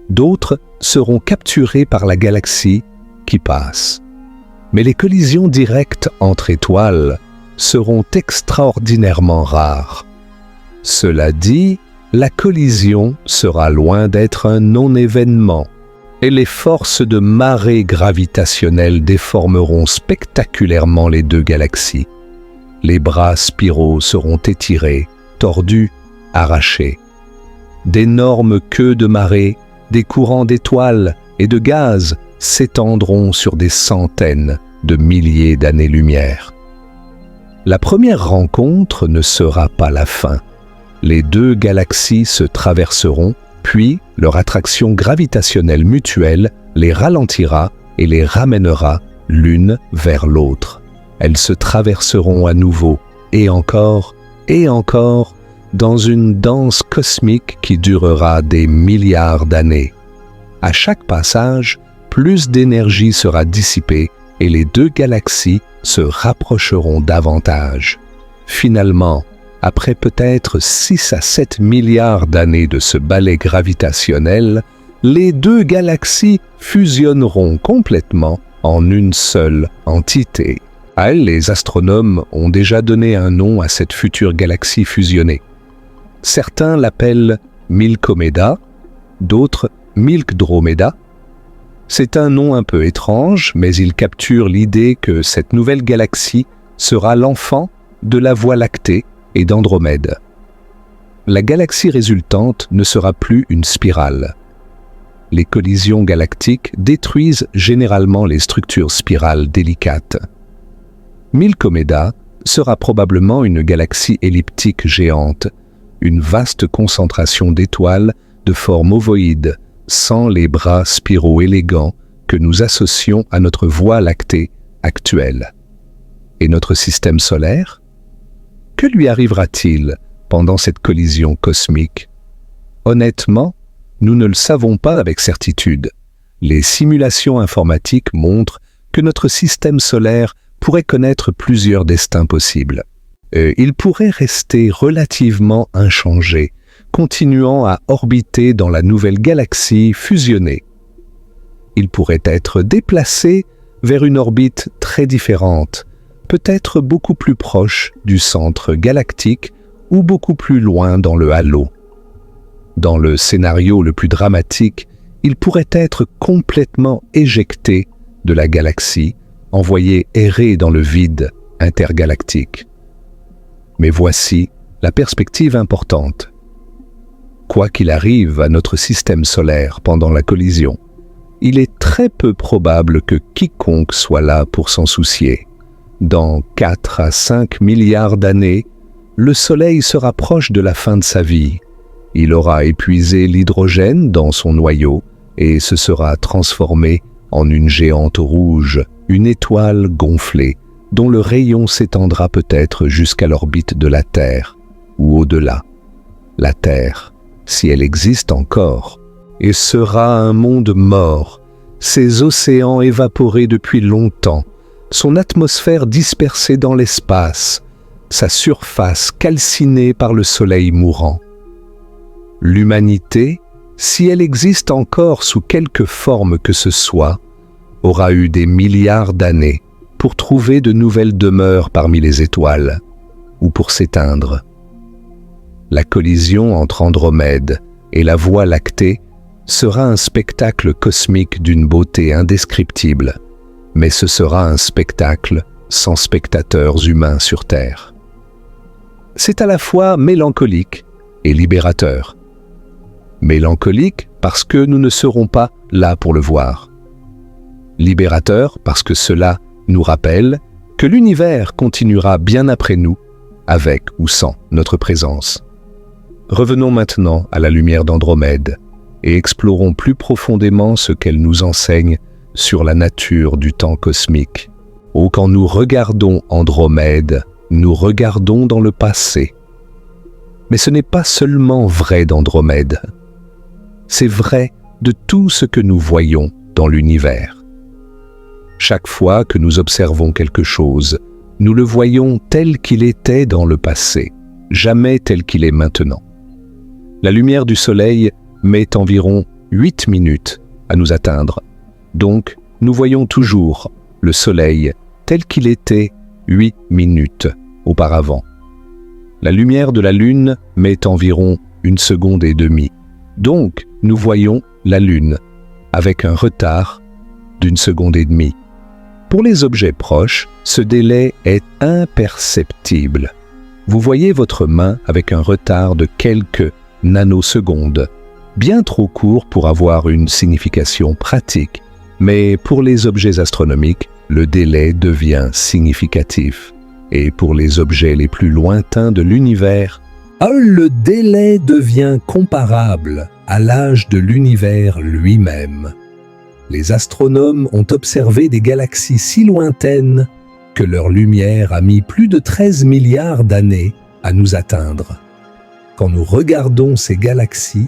D'autres seront capturées par la galaxie qui passe. Mais les collisions directes entre étoiles seront extraordinairement rares. Cela dit, la collision sera loin d'être un non-événement, et les forces de marée gravitationnelle déformeront spectaculairement les deux galaxies. Les bras spiraux seront étirés, tordus, arrachés. D'énormes queues de marée, des courants d'étoiles et de gaz s'étendront sur des centaines de milliers d'années-lumière. La première rencontre ne sera pas la fin. Les deux galaxies se traverseront, puis leur attraction gravitationnelle mutuelle les ralentira et les ramènera l'une vers l'autre. Elles se traverseront à nouveau, et encore, dans une danse cosmique qui durera des milliards d'années. À chaque passage, plus d'énergie sera dissipée et les deux galaxies se rapprocheront davantage. Finalement, après peut-être 6 à 7 milliards d'années de ce balai gravitationnel, les deux galaxies fusionneront complètement en une seule entité. Les astronomes ont déjà donné un nom à cette future galaxie fusionnée. Certains l'appellent Milkomeda, d'autres Milkdromeda. C'est un nom un peu étrange, mais il capture l'idée que cette nouvelle galaxie sera l'enfant de la Voie lactée et d'Andromède. La galaxie résultante ne sera plus une spirale. Les collisions galactiques détruisent généralement les structures spirales délicates. Milkomeda sera probablement une galaxie elliptique géante, une vaste concentration d'étoiles de forme ovoïde, sans les bras spiraux élégants que nous associons à notre Voie lactée actuelle. Et notre système solaire ? Que lui arrivera-t-il pendant cette collision cosmique ? Honnêtement, nous ne le savons pas avec certitude. Les simulations informatiques montrent que notre système solaire pourrait connaître plusieurs destins possibles. Il pourrait rester relativement inchangé, continuant à orbiter dans la nouvelle galaxie fusionnée. Il pourrait être déplacé vers une orbite très différente, peut-être beaucoup plus proche du centre galactique ou beaucoup plus loin dans le halo. Dans le scénario le plus dramatique, il pourrait être complètement éjecté de la galaxie, envoyé errer dans le vide intergalactique. Mais voici la perspective importante. Quoi qu'il arrive à notre système solaire pendant la collision, il est très peu probable que quiconque soit là pour s'en soucier. Dans 4 à 5 milliards d'années, le Soleil se rapproche de la fin de sa vie. Il aura épuisé l'hydrogène dans son noyau et se sera transformé en une géante rouge, une étoile gonflée, dont le rayon s'étendra peut-être jusqu'à l'orbite de la Terre, ou au-delà. La Terre, si elle existe encore, et sera un monde mort, ses océans évaporés depuis longtemps, son atmosphère dispersée dans l'espace, sa surface calcinée par le soleil mourant. L'humanité, si elle existe encore sous quelque forme que ce soit, aura eu des milliards d'années pour trouver de nouvelles demeures parmi les étoiles, ou pour s'éteindre. La collision entre Andromède et la Voie lactée sera un spectacle cosmique d'une beauté indescriptible, mais ce sera un spectacle sans spectateurs humains sur Terre. C'est à la fois mélancolique et libérateur. Mélancolique parce que nous ne serons pas là pour le voir. Libérateur parce que cela nous rappelle que l'univers continuera bien après nous, avec ou sans notre présence. Revenons maintenant à la lumière d'Andromède et explorons plus profondément ce qu'elle nous enseigne sur la nature du temps cosmique. Oh, quand nous regardons Andromède, nous regardons dans le passé. Mais ce n'est pas seulement vrai d'Andromède. C'est vrai de tout ce que nous voyons dans l'univers. Chaque fois que nous observons quelque chose, nous le voyons tel qu'il était dans le passé, jamais tel qu'il est maintenant. La lumière du soleil met environ 8 minutes à nous atteindre. Donc, nous voyons toujours le soleil tel qu'il était 8 minutes auparavant. La lumière de la Lune met environ 1,5 seconde. Donc, nous voyons la Lune avec un retard d'1,5 seconde. Pour les objets proches, ce délai est imperceptible. Vous voyez votre main avec un retard de quelques nanosecondes, bien trop court pour avoir une signification pratique, mais pour les objets astronomiques, le délai devient significatif. Et pour les objets les plus lointains de l'univers, le délai devient comparable à l'âge de l'univers lui-même. Les astronomes ont observé des galaxies si lointaines que leur lumière a mis plus de 13 milliards d'années à nous atteindre. Quand nous regardons ces galaxies,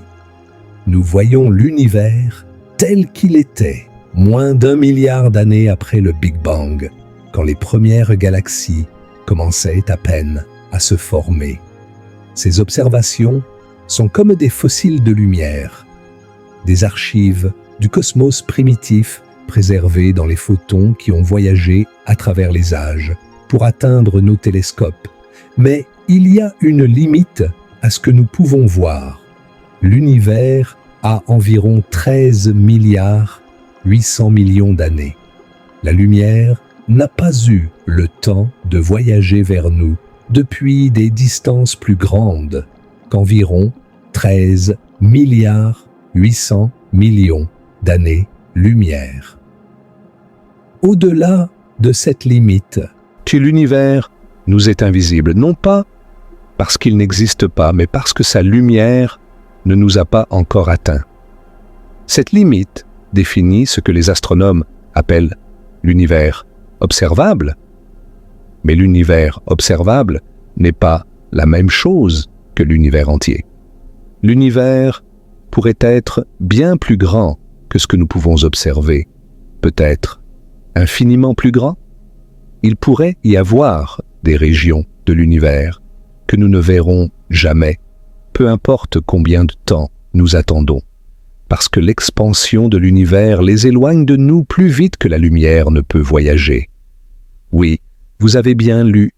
nous voyons l'univers tel qu'il était, moins d'1 milliard d'années après le Big Bang, quand les premières galaxies commençaient à peine à se former. Ces observations sont comme des fossiles de lumière, des archives du cosmos primitif préservées dans les photons qui ont voyagé à travers les âges pour atteindre nos télescopes. Mais il y a une limite à ce que nous pouvons voir. L'univers a environ 13 milliards 800 millions d'années. La lumière n'a pas eu le temps de voyager vers nous depuis des distances plus grandes qu'environ 13 milliards 800 millions d'années-lumière. Au-delà de cette limite, l'univers nous est invisible, non pas parce qu'il n'existe pas, mais parce que sa lumière ne nous a pas encore atteints. Cette limite définit ce que les astronomes appellent l'univers observable. Mais l'univers observable n'est pas la même chose que l'univers entier. L'univers pourrait être bien plus grand que ce que nous pouvons observer, peut-être infiniment plus grand. Il pourrait y avoir des régions de l'univers que nous ne verrons jamais, peu importe combien de temps nous attendons, parce que l'expansion de l'univers les éloigne de nous plus vite que la lumière ne peut voyager. Oui, vous avez bien lu,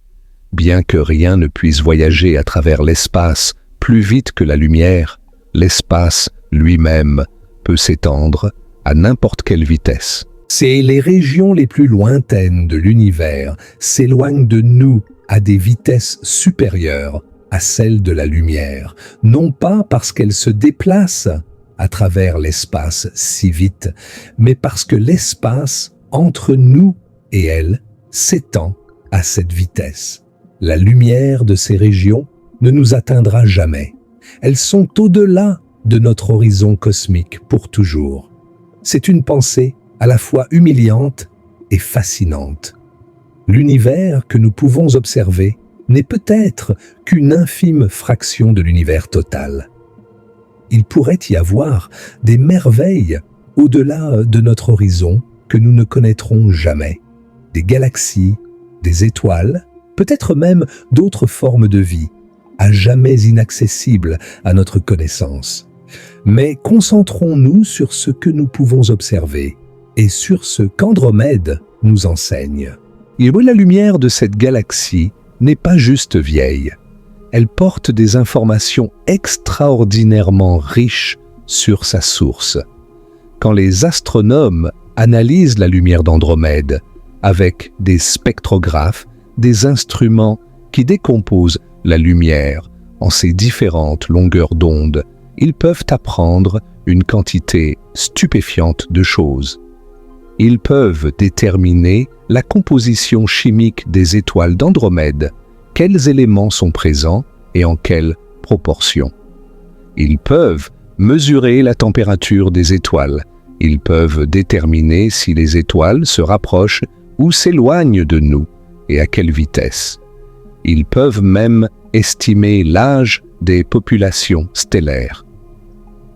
bien que rien ne puisse voyager à travers l'espace plus vite que la lumière, l'espace lui-même peut s'étendre à n'importe quelle vitesse. C'est les régions les plus lointaines de l'univers s'éloignent de nous à des vitesses supérieures à celles de la lumière, non pas parce qu'elles se déplacent à travers l'espace si vite, mais parce que l'espace entre nous et elles s'étend à cette vitesse. La lumière de ces régions ne nous atteindra jamais. Elles sont au-delà de notre horizon cosmique pour toujours. C'est une pensée à la fois humiliante et fascinante. L'univers que nous pouvons observer n'est peut-être qu'une infime fraction de l'univers total. Il pourrait y avoir des merveilles au-delà de notre horizon que nous ne connaîtrons jamais. Des galaxies, des étoiles, peut-être même d'autres formes de vie, à jamais inaccessibles à notre connaissance. Mais concentrons-nous sur ce que nous pouvons observer et sur ce qu'Andromède nous enseigne. La lumière de cette galaxie n'est pas juste vieille. Elle porte des informations extraordinairement riches sur sa source. Quand les astronomes analysent la lumière d'Andromède avec des spectrographes, des instruments qui décomposent la lumière en ses différentes longueurs d'onde, ils peuvent apprendre une quantité stupéfiante de choses. Ils peuvent déterminer la composition chimique des étoiles d'Andromède, quels éléments sont présents et en quelle proportion. Ils peuvent mesurer la température des étoiles. Ils peuvent déterminer si les étoiles se rapprochent ou s'éloignent de nous et à quelle vitesse. Ils peuvent même estimer l'âge des populations stellaires.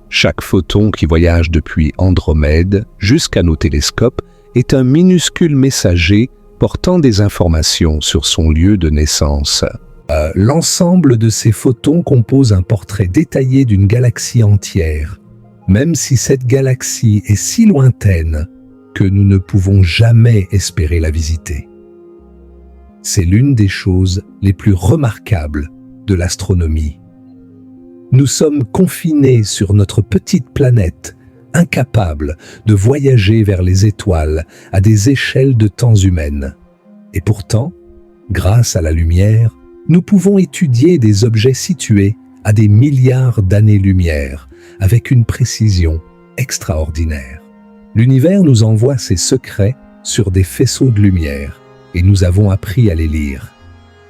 Chaque photon qui voyage depuis Andromède jusqu'à nos télescopes est un minuscule messager portant des informations sur son lieu de naissance. L'ensemble de ces photons compose un portrait détaillé d'une galaxie entière, même si cette galaxie est si lointaine que nous ne pouvons jamais espérer la visiter. C'est l'une des choses les plus remarquables de l'astronomie. Nous sommes confinés sur notre petite planète, incapables de voyager vers les étoiles à des échelles de temps humaines. Et pourtant, grâce à la lumière, nous pouvons étudier des objets situés à des milliards d'années-lumière avec une précision extraordinaire. L'univers nous envoie ses secrets sur des faisceaux de lumière et nous avons appris à les lire.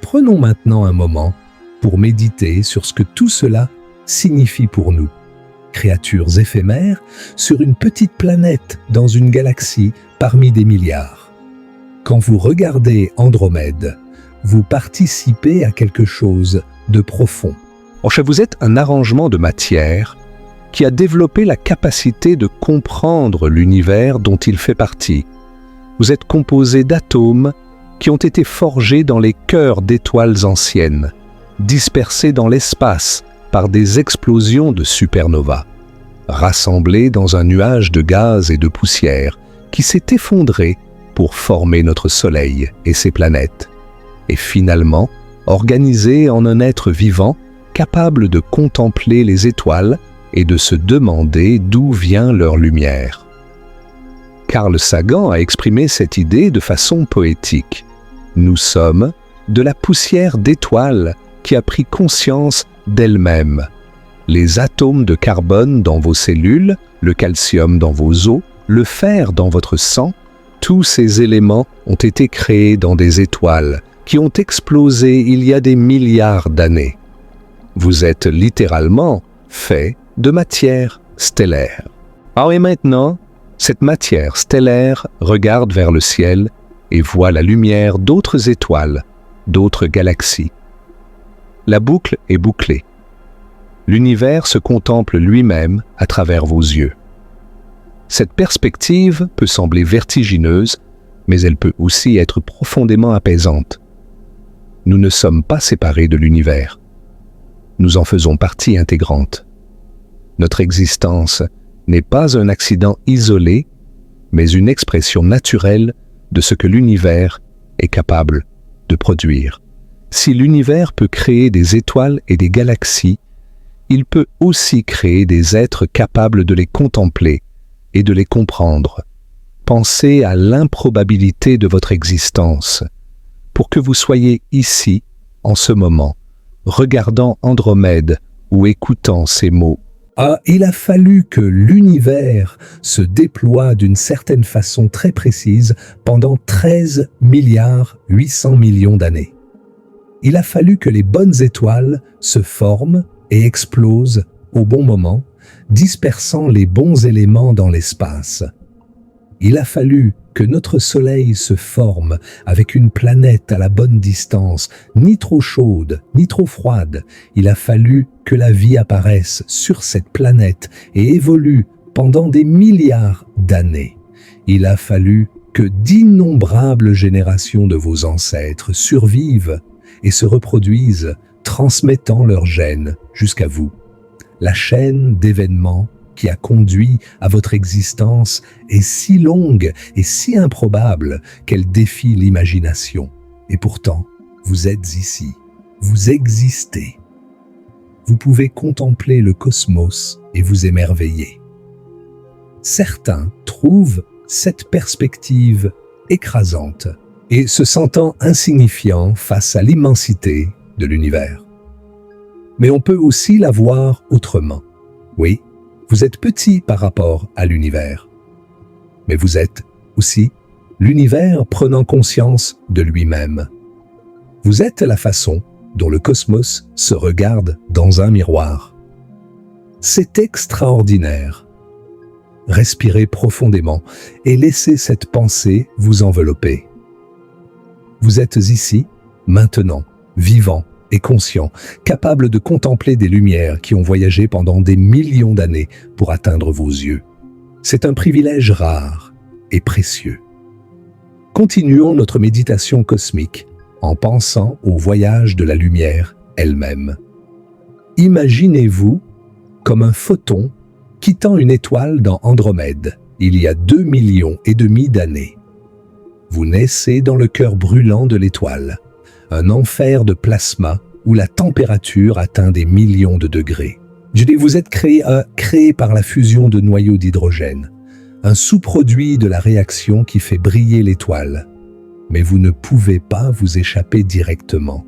Prenons maintenant un moment pour méditer sur ce que tout cela signifie pour nous. Créatures éphémères sur une petite planète dans une galaxie parmi des milliards. Quand vous regardez Andromède, vous participez à quelque chose de profond. Vous êtes un arrangement de matière qui a développé la capacité de comprendre l'univers dont il fait partie. Vous êtes composé d'atomes qui ont été forgés dans les cœurs d'étoiles anciennes, dispersés dans l'espace par des explosions de supernovas, rassemblés dans un nuage de gaz et de poussière qui s'est effondré pour former notre Soleil et ses planètes, et finalement organisés en un être vivant capable de contempler les étoiles et de se demander d'où vient leur lumière. Carl Sagan a exprimé cette idée de façon poétique. Nous sommes de la poussière d'étoiles qui a pris conscience d'elle-même. Les atomes de carbone dans vos cellules, le calcium dans vos os, le fer dans votre sang, tous ces éléments ont été créés dans des étoiles qui ont explosé il y a des milliards d'années. Vous êtes littéralement fait de matière stellaire. Et maintenant, cette matière stellaire regarde vers le ciel et voit la lumière d'autres étoiles, d'autres galaxies. La boucle est bouclée. L'univers se contemple lui-même à travers vos yeux. Cette perspective peut sembler vertigineuse, mais elle peut aussi être profondément apaisante. Nous ne sommes pas séparés de l'univers. Nous en faisons partie intégrante. Notre existence n'est pas un accident isolé, mais une expression naturelle de ce que l'univers est capable de produire. Si l'univers peut créer des étoiles et des galaxies, il peut aussi créer des êtres capables de les contempler et de les comprendre. Pensez à l'improbabilité de votre existence pour que vous soyez ici, en ce moment, regardant Andromède ou écoutant ces mots. Il a fallu que l'univers se déploie d'une certaine façon très précise pendant 13 milliards 800 millions d'années. Il a fallu que les bonnes étoiles se forment et explosent au bon moment, dispersant les bons éléments dans l'espace. Il a fallu que notre Soleil se forme avec une planète à la bonne distance, ni trop chaude, ni trop froide. Il a fallu que la vie apparaisse sur cette planète et évolue pendant des milliards d'années. Il a fallu que d'innombrables générations de vos ancêtres survivent et se reproduisent, transmettant leurs gènes jusqu'à vous. La chaîne d'événements qui a conduit à votre existence est si longue et si improbable qu'elle défie l'imagination. Et pourtant, vous êtes ici, vous existez. Vous pouvez contempler le cosmos et vous émerveiller. Certains trouvent cette perspective écrasante et se sentant insignifiants face à l'immensité de l'univers. Mais on peut aussi la voir autrement. Oui, vous êtes petit par rapport à l'univers. Mais vous êtes aussi l'univers prenant conscience de lui-même. Vous êtes la façon dont le cosmos se regarde dans un miroir. C'est extraordinaire. Respirez profondément et laissez cette pensée vous envelopper. Vous êtes ici, maintenant, vivant et conscient, capable de contempler des lumières qui ont voyagé pendant des millions d'années pour atteindre vos yeux. C'est un privilège rare et précieux. Continuons notre méditation cosmique en pensant au voyage de la lumière elle-même. Imaginez-vous comme un photon quittant une étoile dans Andromède il y a 2,5 millions d'années. Vous naissez dans le cœur brûlant de l'étoile, un enfer de plasma où la température atteint des millions de degrés. Vous êtes créé par la fusion de noyaux d'hydrogène, un sous-produit de la réaction qui fait briller l'étoile. Mais vous ne pouvez pas vous échapper directement.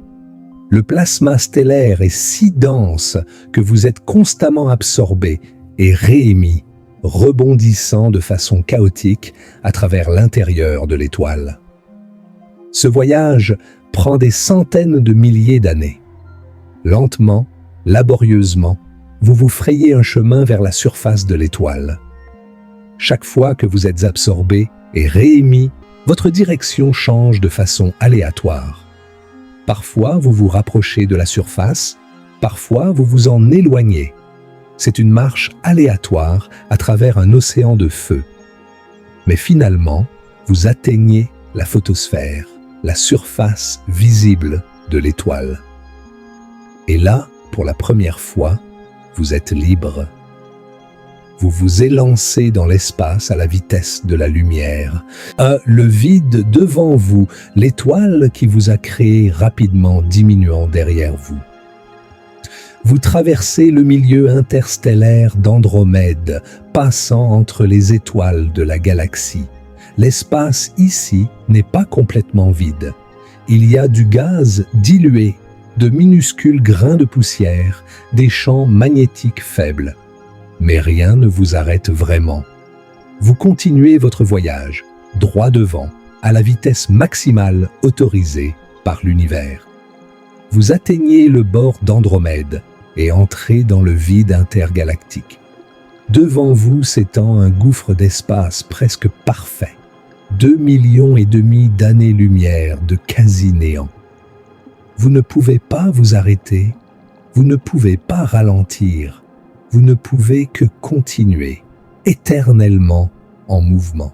Le plasma stellaire est si dense que vous êtes constamment absorbé et réémis, rebondissant de façon chaotique à travers l'intérieur de l'étoile. Ce voyage prend des centaines de milliers d'années. Lentement, laborieusement, vous vous frayez un chemin vers la surface de l'étoile. Chaque fois que vous êtes absorbé et réémis, votre direction change de façon aléatoire. Parfois, vous vous rapprochez de la surface, parfois, vous vous en éloignez. C'est une marche aléatoire à travers un océan de feu. Mais finalement, vous atteignez la photosphère, la surface visible de l'étoile. Et là, pour la première fois, vous êtes libre. Vous vous élancez dans l'espace à la vitesse de la lumière. Le vide devant vous, l'étoile qui vous a créé rapidement diminuant derrière vous. Vous traversez le milieu interstellaire d'Andromède, passant entre les étoiles de la galaxie. L'espace ici n'est pas complètement vide. Il y a du gaz dilué, de minuscules grains de poussière, des champs magnétiques faibles. Mais rien ne vous arrête vraiment. Vous continuez votre voyage, droit devant, à la vitesse maximale autorisée par l'univers. Vous atteignez le bord d'Andromède et entrez dans le vide intergalactique. Devant vous s'étend un gouffre d'espace presque parfait, 2,5 millions d'années-lumière de quasi-néant. Vous ne pouvez pas vous arrêter, vous ne pouvez pas ralentir, vous ne pouvez que continuer, éternellement en mouvement.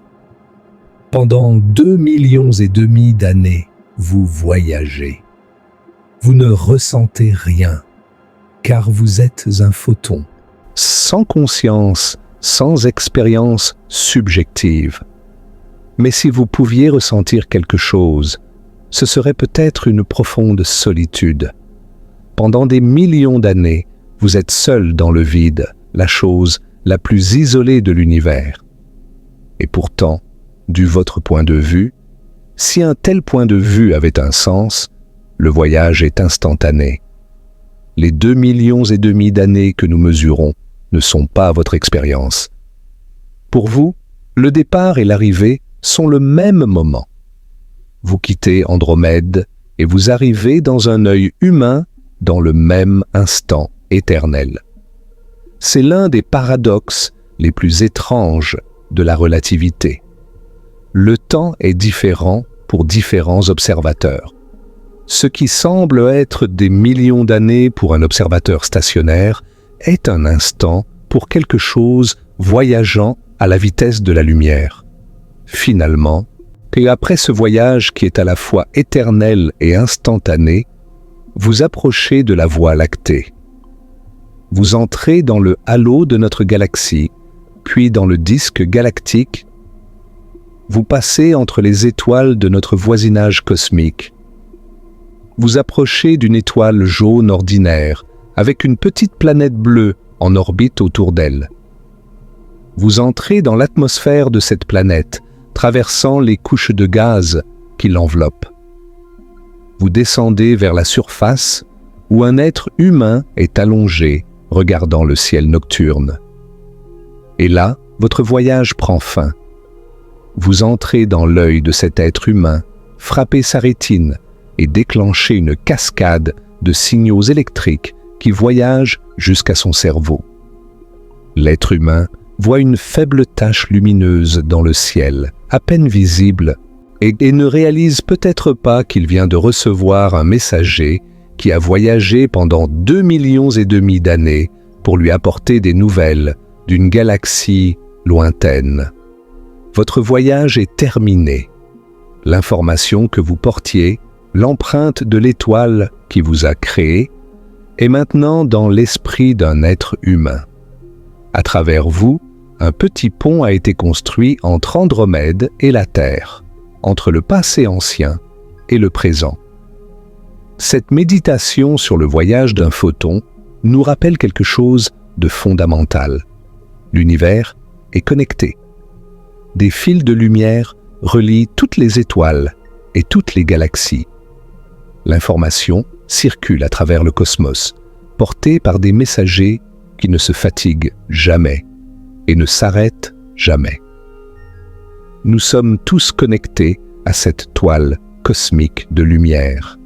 Pendant 2,5 millions d'années, vous voyagez. Vous ne ressentez rien, car vous êtes un photon. Sans conscience, sans expérience subjective. Mais si vous pouviez ressentir quelque chose, ce serait peut-être une profonde solitude. Pendant des millions d'années, vous êtes seul dans le vide, la chose la plus isolée de l'univers. Et pourtant, du votre point de vue, si un tel point de vue avait un sens, le voyage est instantané. Les 2,5 millions d'années que nous mesurons ne sont pas votre expérience. Pour vous, le départ et l'arrivée sont le même moment. Vous quittez Andromède et vous arrivez dans un œil humain dans le même instant éternel. C'est l'un des paradoxes les plus étranges de la relativité. Le temps est différent pour différents observateurs. Ce qui semble être des millions d'années pour un observateur stationnaire est un instant pour quelque chose voyageant à la vitesse de la lumière. Finalement, et après ce voyage qui est à la fois éternel et instantané, vous approchez de la Voie lactée. Vous entrez dans le halo de notre galaxie, puis dans le disque galactique. Vous passez entre les étoiles de notre voisinage cosmique. Vous approchez d'une étoile jaune ordinaire, avec une petite planète bleue en orbite autour d'elle. Vous entrez dans l'atmosphère de cette planète, traversant les couches de gaz qui l'enveloppent. Vous descendez vers la surface où un être humain est allongé, regardant le ciel nocturne. Et là, votre voyage prend fin. Vous entrez dans l'œil de cet être humain, frappez sa rétine et déclenchez une cascade de signaux électriques qui voyagent jusqu'à son cerveau. L'être humain voit une faible tache lumineuse dans le ciel, à peine visible, et ne réalise peut-être pas qu'il vient de recevoir un messager qui a voyagé pendant 2,5 millions d'années pour lui apporter des nouvelles d'une galaxie lointaine. Votre voyage est terminé. L'information que vous portiez, l'empreinte de l'étoile qui vous a créé, est maintenant dans l'esprit d'un être humain. À travers vous, un petit pont a été construit entre Andromède et la Terre, entre le passé ancien et le présent. Cette méditation sur le voyage d'un photon nous rappelle quelque chose de fondamental. L'univers est connecté. Des fils de lumière relient toutes les étoiles et toutes les galaxies. L'information circule à travers le cosmos, portée par des messagers qui ne se fatiguent jamais et ne s'arrêtent jamais. Nous sommes tous connectés à cette toile cosmique de lumière.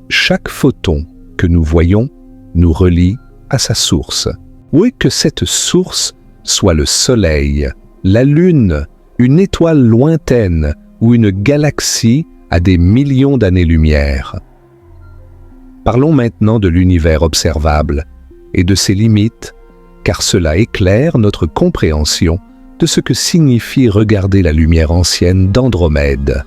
Chaque photon que nous voyons nous relie à sa source. Ou que cette source soit le Soleil, la Lune, une étoile lointaine ou une galaxie à des millions d'années-lumière. Parlons maintenant de l'univers observable et de ses limites, car cela éclaire notre compréhension de ce que signifie regarder la lumière ancienne d'Andromède.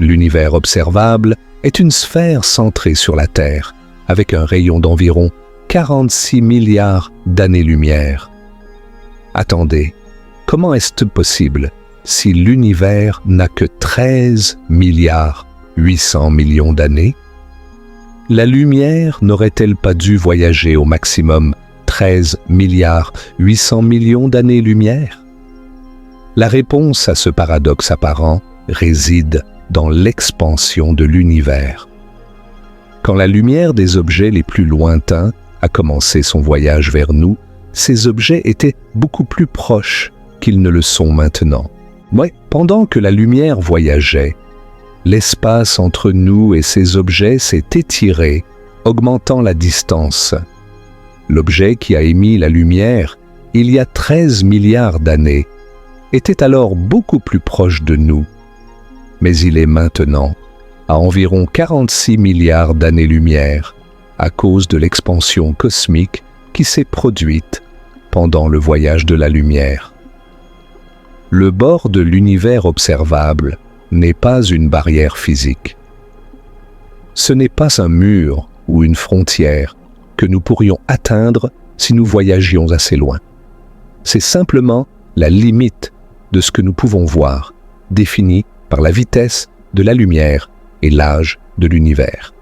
L'univers observable est une sphère centrée sur la Terre, avec un rayon d'environ 46 milliards d'années-lumière. Attendez, comment est-ce possible si l'univers n'a que 13 milliards 800 millions d'années? La lumière n'aurait-elle pas dû voyager au maximum 13 milliards 800 millions d'années-lumière? La réponse à ce paradoxe apparent réside dans l'expansion de l'univers. Quand la lumière des objets les plus lointains a commencé son voyage vers nous, ces objets étaient beaucoup plus proches qu'ils ne le sont maintenant. Pendant que la lumière voyageait, l'espace entre nous et ces objets s'est étiré, augmentant la distance. L'objet qui a émis la lumière, il y a 13 milliards d'années, était alors beaucoup plus proche de nous. Mais il est maintenant à environ 46 milliards d'années-lumière à cause de l'expansion cosmique qui s'est produite pendant le voyage de la lumière. Le bord de l'univers observable n'est pas une barrière physique. Ce n'est pas un mur ou une frontière que nous pourrions atteindre si nous voyagions assez loin. C'est simplement la limite de ce que nous pouvons voir, définie par la vitesse de la lumière et l'âge de l'univers.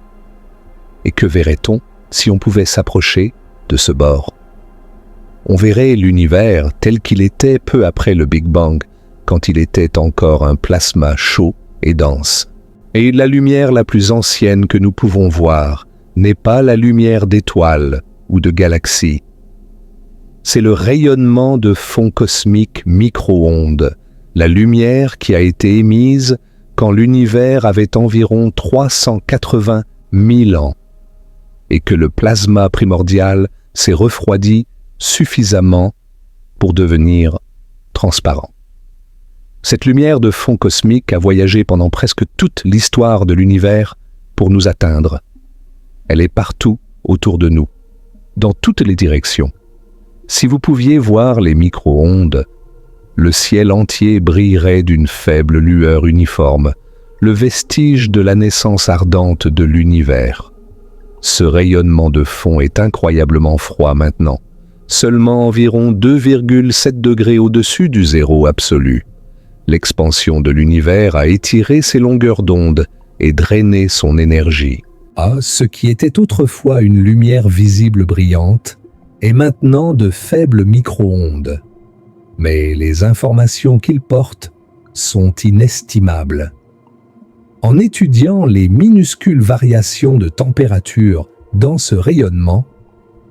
Et que verrait-on si on pouvait s'approcher de ce bord? On verrait l'univers tel qu'il était peu après le Big Bang, quand il était encore un plasma chaud et dense. Et la lumière la plus ancienne que nous pouvons voir n'est pas la lumière d'étoiles ou de galaxies. C'est le rayonnement de fonds cosmiques micro-ondes, la lumière qui a été émise quand l'univers avait environ 380 000 ans, et que le plasma primordial s'est refroidi suffisamment pour devenir transparent. Cette lumière de fond cosmique a voyagé pendant presque toute l'histoire de l'univers pour nous atteindre. Elle est partout autour de nous, dans toutes les directions. Si vous pouviez voir les micro-ondes, le ciel entier brillerait d'une faible lueur uniforme, le vestige de la naissance ardente de l'univers. Ce rayonnement de fond est incroyablement froid maintenant, seulement environ 2,7 degrés au-dessus du zéro absolu. L'expansion de l'univers a étiré ses longueurs d'onde et drainé son énergie. Ce qui était autrefois une lumière visible brillante est maintenant de faibles micro-ondes. Mais les informations qu'ils portent sont inestimables. En étudiant les minuscules variations de température dans ce rayonnement,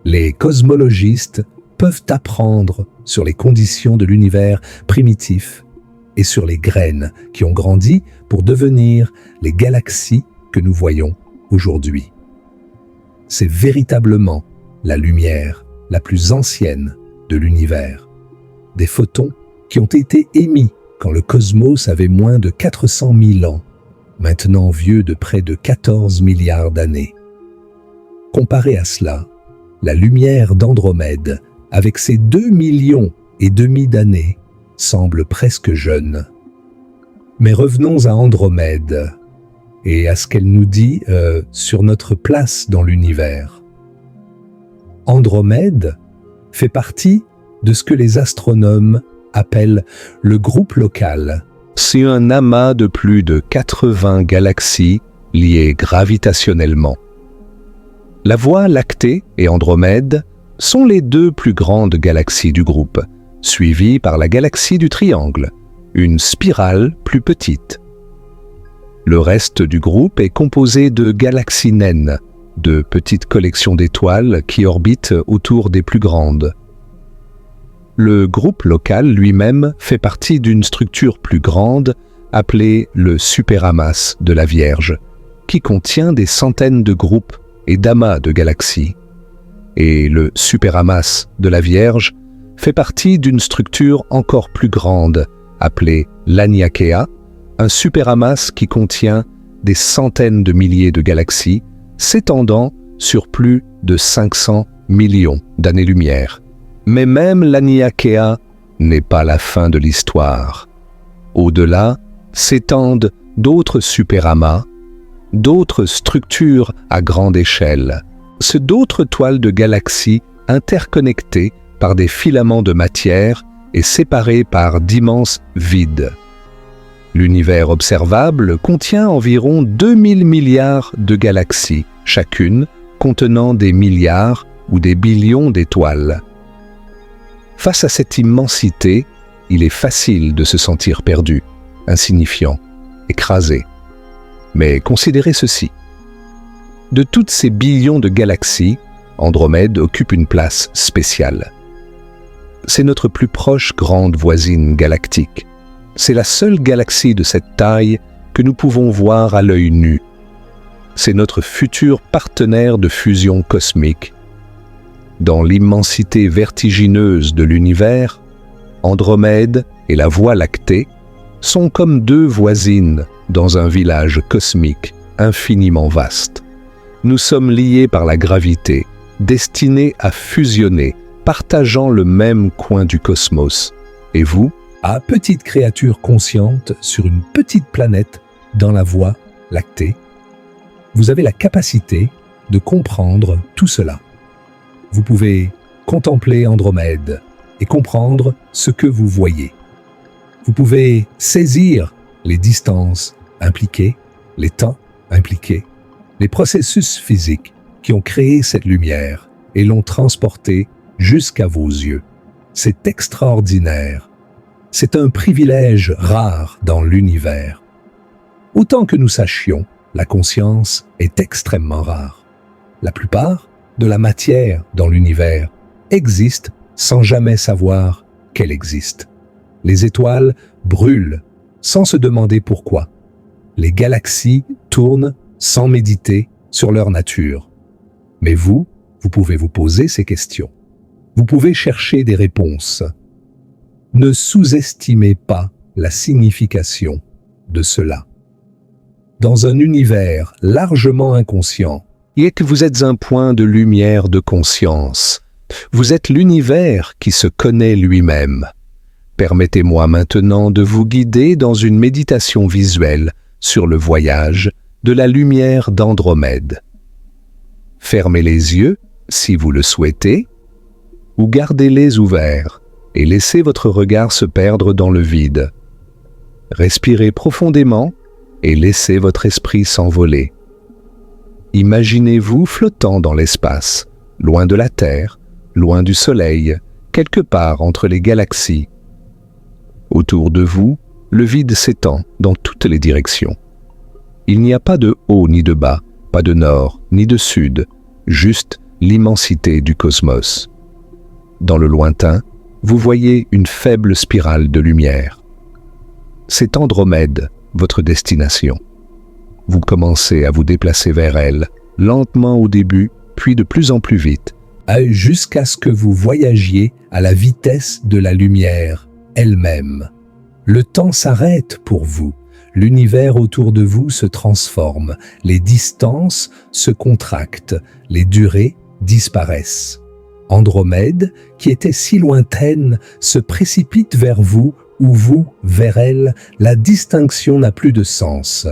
les cosmologistes peuvent apprendre sur les conditions de l'univers primitif et sur les graines qui ont grandi pour devenir les galaxies que nous voyons aujourd'hui. C'est véritablement la lumière la plus ancienne de l'univers. Des photons qui ont été émis quand le cosmos avait moins de 400 000 ans, maintenant vieux de près de 14 milliards d'années. Comparé à cela, la lumière d'Andromède, avec ses 2,5 millions d'années, semble presque jeune. Mais revenons à Andromède et à ce qu'elle nous dit sur notre place dans l'univers. Andromède fait partie de ce que les astronomes appellent le groupe local. C'est un amas de plus de 80 galaxies liés gravitationnellement. La Voie lactée et Andromède sont les deux plus grandes galaxies du groupe, suivies par la galaxie du Triangle, une spirale plus petite. Le reste du groupe est composé de galaxies naines, de petites collections d'étoiles qui orbitent autour des plus grandes. Le groupe local lui-même fait partie d'une structure plus grande appelée le superamas de la Vierge, qui contient des centaines de groupes et d'amas de galaxies. Et le superamas de la Vierge fait partie d'une structure encore plus grande appelée l'Aniakea, un superamas qui contient des centaines de milliers de galaxies s'étendant sur plus de 500 millions d'années-lumière. Mais même l'Aniakea n'est pas la fin de l'histoire. Au-delà s'étendent d'autres superamas, d'autres structures à grande échelle, d'autres toiles de galaxies interconnectées par des filaments de matière et séparées par d'immenses vides. L'univers observable contient environ 2000 milliards de galaxies, chacune contenant des milliards ou des billions d'étoiles. Face à cette immensité, il est facile de se sentir perdu, insignifiant, écrasé. Mais considérez ceci. De toutes ces billions de galaxies, Andromède occupe une place spéciale. C'est notre plus proche grande voisine galactique. C'est la seule galaxie de cette taille que nous pouvons voir à l'œil nu. C'est notre futur partenaire de fusion cosmique. Dans l'immensité vertigineuse de l'univers, Andromède et la Voie lactée sont comme deux voisines dans un village cosmique infiniment vaste. Nous sommes liés par la gravité, destinés à fusionner, partageant le même coin du cosmos. Et vous, petite créature consciente sur une petite planète dans la Voie lactée, vous avez la capacité de comprendre tout cela. Vous pouvez contempler Andromède et comprendre ce que vous voyez. Vous pouvez saisir les distances impliquées, les temps impliqués, les processus physiques qui ont créé cette lumière et l'ont transportée jusqu'à vos yeux. C'est extraordinaire. C'est un privilège rare dans l'univers. Autant que nous sachions, la conscience est extrêmement rare. La plupart de la matière dans l'univers existe sans jamais savoir qu'elle existe. Les étoiles brûlent sans se demander pourquoi. Les galaxies tournent sans méditer sur leur nature. Mais vous pouvez vous poser ces questions. Vous pouvez chercher des réponses. Ne sous-estimez pas la signification de cela. Dans un univers largement inconscient, et que vous êtes un point de lumière de conscience, vous êtes l'univers qui se connaît lui-même. Permettez-moi maintenant de vous guider dans une méditation visuelle sur le voyage de la lumière d'Andromède. Fermez les yeux si vous le souhaitez, ou gardez-les ouverts et laissez votre regard se perdre dans le vide. Respirez profondément et laissez votre esprit s'envoler. Imaginez-vous flottant dans l'espace, loin de la Terre, loin du Soleil, quelque part entre les galaxies. Autour de vous, le vide s'étend dans toutes les directions. Il n'y a pas de haut ni de bas, pas de nord ni de sud, juste l'immensité du cosmos. Dans le lointain, vous voyez une faible spirale de lumière. C'est Andromède, votre destination. Vous commencez à vous déplacer vers elle, lentement au début, puis de plus en plus vite, jusqu'à ce que vous voyagiez à la vitesse de la lumière elle-même. Le temps s'arrête pour vous. L'univers autour de vous se transforme, les distances se contractent, les durées disparaissent. Andromède, qui était si lointaine, se précipite vers vous ou vous vers elle, la distinction n'a plus de sens.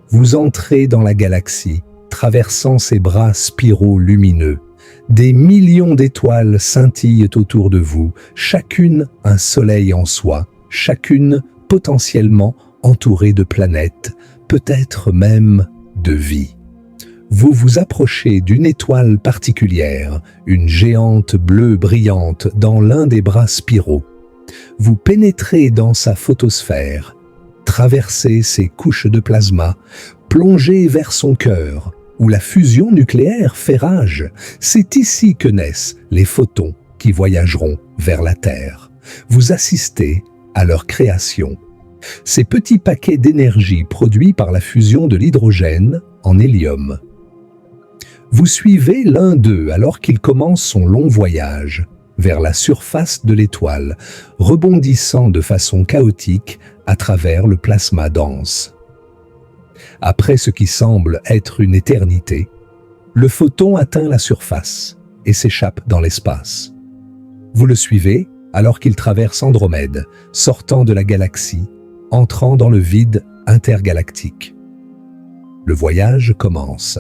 Vous entrez dans la galaxie, traversant ses bras spiraux lumineux. Des millions d'étoiles scintillent autour de vous, chacune un soleil en soi, chacune potentiellement entourée de planètes, peut-être même de vie. Vous vous approchez d'une étoile particulière, une géante bleue brillante dans l'un des bras spiraux. Vous pénétrez dans sa photosphère, traversez ses couches de plasma, plongez vers son cœur, où la fusion nucléaire fait rage. C'est ici que naissent les photons qui voyageront vers la Terre. Vous assistez à leur création. Ces petits paquets d'énergie produits par la fusion de l'hydrogène en hélium. Vous suivez l'un d'eux alors qu'il commence son long voyage vers la surface de l'étoile, rebondissant de façon chaotique à travers le plasma dense. Après ce qui semble être une éternité, le photon atteint la surface et s'échappe dans l'espace. Vous le suivez alors qu'il traverse Andromède, sortant de la galaxie, entrant dans le vide intergalactique. Le voyage commence.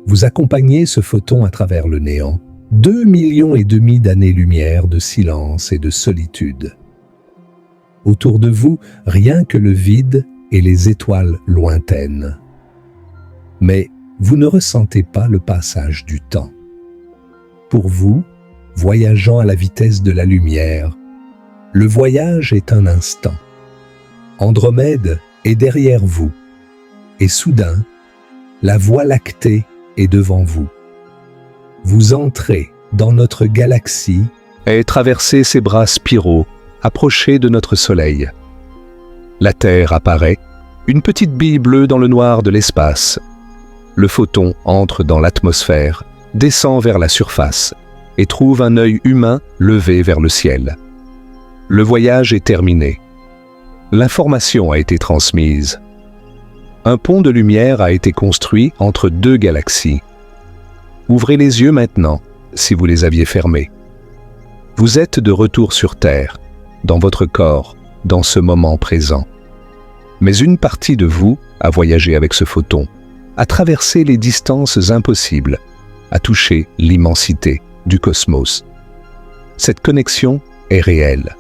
Vous accompagnez ce photon à travers le néant, 2,5 millions d'années-lumière de silence et de solitude. Autour de vous, rien que le vide et les étoiles lointaines. Mais vous ne ressentez pas le passage du temps. Pour vous, voyageant à la vitesse de la lumière, le voyage est un instant. Andromède est derrière vous, et soudain, la Voie lactée est devant vous. Vous entrez dans notre galaxie et traversez ses bras spiraux, approchez de notre Soleil. La Terre apparaît, une petite bille bleue dans le noir de l'espace. Le photon entre dans l'atmosphère, descend vers la surface et trouve un œil humain levé vers le ciel. Le voyage est terminé. L'information a été transmise. Un pont de lumière a été construit entre deux galaxies. Ouvrez les yeux maintenant, si vous les aviez fermés. Vous êtes de retour sur Terre, dans votre corps, dans ce moment présent. Mais une partie de vous a voyagé avec ce photon, a traversé les distances impossibles, a touché l'immensité du cosmos. Cette connexion est réelle.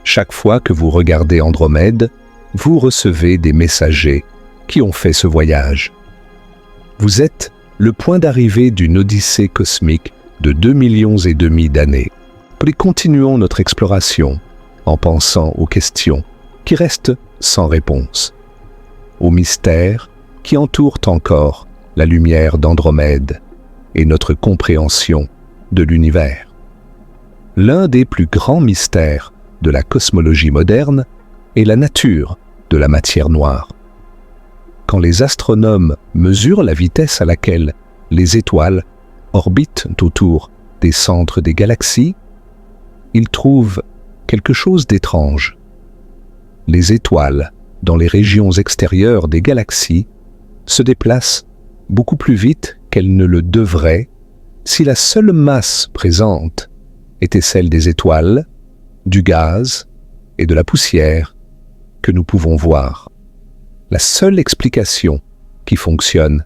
Chaque fois que vous regardez Andromède, vous recevez des messagers qui ont fait ce voyage. Vous êtes le point d'arrivée d'une odyssée cosmique de 2,5 millions d'années. Puis continuons notre exploration en pensant aux questions qui restent sans réponse, aux mystères qui entourent encore la lumière d'Andromède et notre compréhension de l'univers. L'un des plus grands mystères de la cosmologie moderne est la nature de la matière noire. Quand les astronomes mesurent la vitesse à laquelle les étoiles orbitent autour des centres des galaxies, ils trouvent quelque chose d'étrange. Les étoiles, dans les régions extérieures des galaxies, se déplacent beaucoup plus vite qu'elles ne le devraient si la seule masse présente était celle des étoiles, du gaz et de la poussière que nous pouvons voir. La seule explication qui fonctionne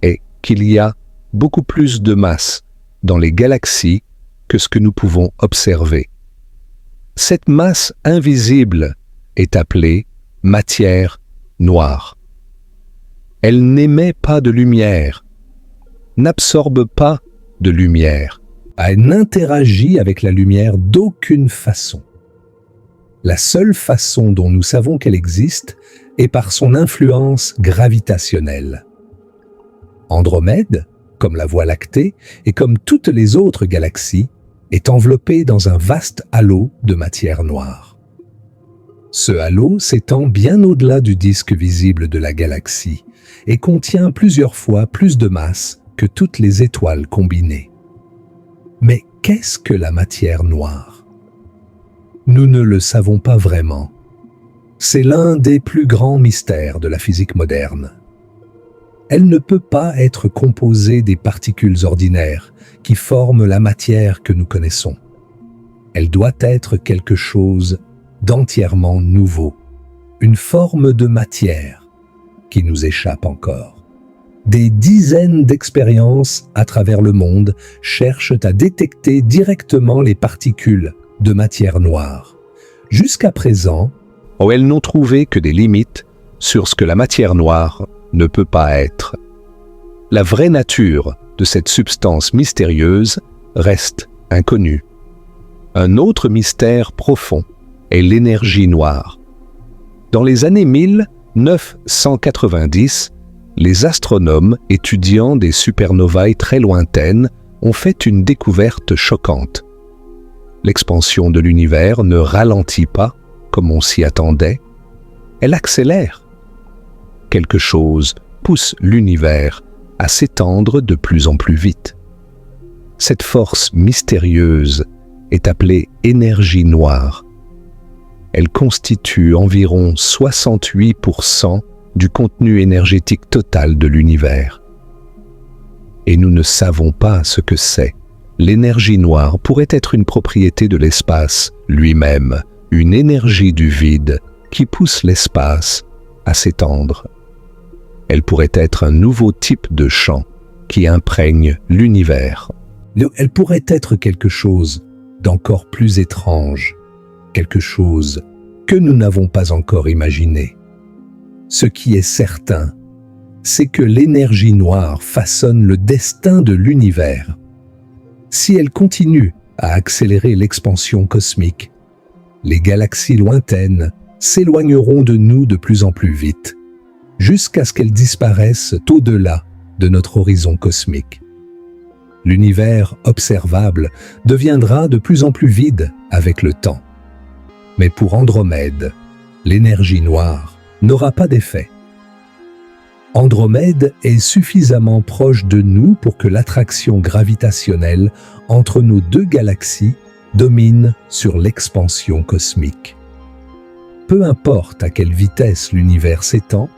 est qu'il y a beaucoup plus de masse dans les galaxies que ce que nous pouvons observer. Cette masse invisible est appelée matière noire. Elle n'émet pas de lumière, n'absorbe pas de lumière. Elle n'interagit avec la lumière d'aucune façon. La seule façon dont nous savons qu'elle existe est par son influence gravitationnelle. Andromède, comme la Voie lactée et comme toutes les autres galaxies, est enveloppée dans un vaste halo de matière noire. Ce halo s'étend bien au-delà du disque visible de la galaxie et contient plusieurs fois plus de masse que toutes les étoiles combinées. Mais qu'est-ce que la matière noire? Nous ne le savons pas vraiment. C'est l'un des plus grands mystères de la physique moderne. Elle ne peut pas être composée des particules ordinaires qui forment la matière que nous connaissons. Elle doit être quelque chose d'entièrement nouveau, une forme de matière qui nous échappe encore. Des dizaines d'expériences à travers le monde cherchent à détecter directement les particules de matière noire. Jusqu'à présent, elles n'ont trouvé que des limites sur ce que la matière noire ne peut pas être. La vraie nature de cette substance mystérieuse reste inconnue. Un autre mystère profond est l'énergie noire. Dans les années 1990, les astronomes étudiant des supernovae très lointaines ont fait une découverte choquante. L'expansion de l'univers ne ralentit pas, comme on s'y attendait, elle accélère. Quelque chose pousse l'univers à s'étendre de plus en plus vite. Cette force mystérieuse est appelée énergie noire. Elle constitue environ 68% du contenu énergétique total de l'univers. Et nous ne savons pas ce que c'est. L'énergie noire pourrait être une propriété de l'espace lui-même, une énergie du vide qui pousse l'espace à s'étendre. Elle pourrait être un nouveau type de champ qui imprègne l'univers. Elle pourrait être quelque chose d'encore plus étrange, quelque chose que nous n'avons pas encore imaginé. Ce qui est certain, c'est que l'énergie noire façonne le destin de l'univers. Si elle continue à accélérer l'expansion cosmique, les galaxies lointaines s'éloigneront de nous de plus en plus vite, jusqu'à ce qu'elles disparaissent au-delà de notre horizon cosmique. L'univers observable deviendra de plus en plus vide avec le temps. Mais pour Andromède, l'énergie noire n'aura pas d'effet. Andromède est suffisamment proche de nous pour que l'attraction gravitationnelle entre nos deux galaxies domine sur l'expansion cosmique. Peu importe à quelle vitesse l'univers s'étend,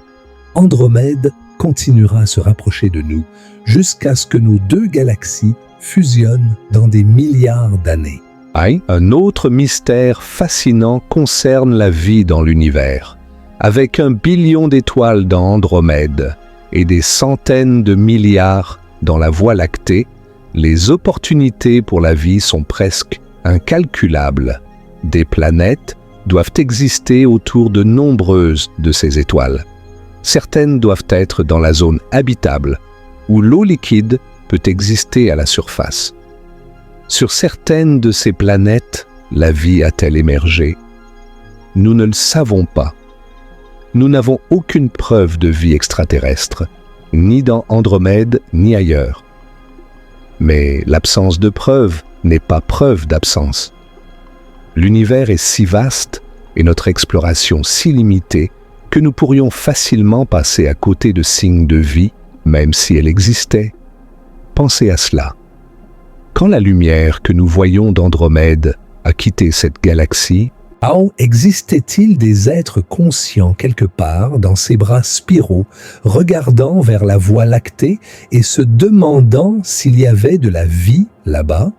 Andromède continuera à se rapprocher de nous jusqu'à ce que nos deux galaxies fusionnent dans des milliards d'années. Un autre mystère fascinant concerne la vie dans l'univers. Avec 1 billion d'étoiles dans Andromède et des centaines de milliards dans la Voie lactée, les opportunités pour la vie sont presque incalculables. Des planètes doivent exister autour de nombreuses de ces étoiles. Certaines doivent être dans la zone habitable, où l'eau liquide peut exister à la surface. Sur certaines de ces planètes, la vie a-t-elle émergé? Nous ne le savons pas. Nous n'avons aucune preuve de vie extraterrestre, ni dans Andromède ni ailleurs. Mais l'absence de preuve n'est pas preuve d'absence. L'univers est si vaste et notre exploration si limitée que nous pourrions facilement passer à côté de signes de vie, même si elle existait. Pensez à cela. Quand la lumière que nous voyons d'Andromède a quitté cette galaxie, existait-il des êtres conscients quelque part dans ces bras spiraux, regardant vers la Voie lactée et se demandant s'il y avait de la vie là-bas?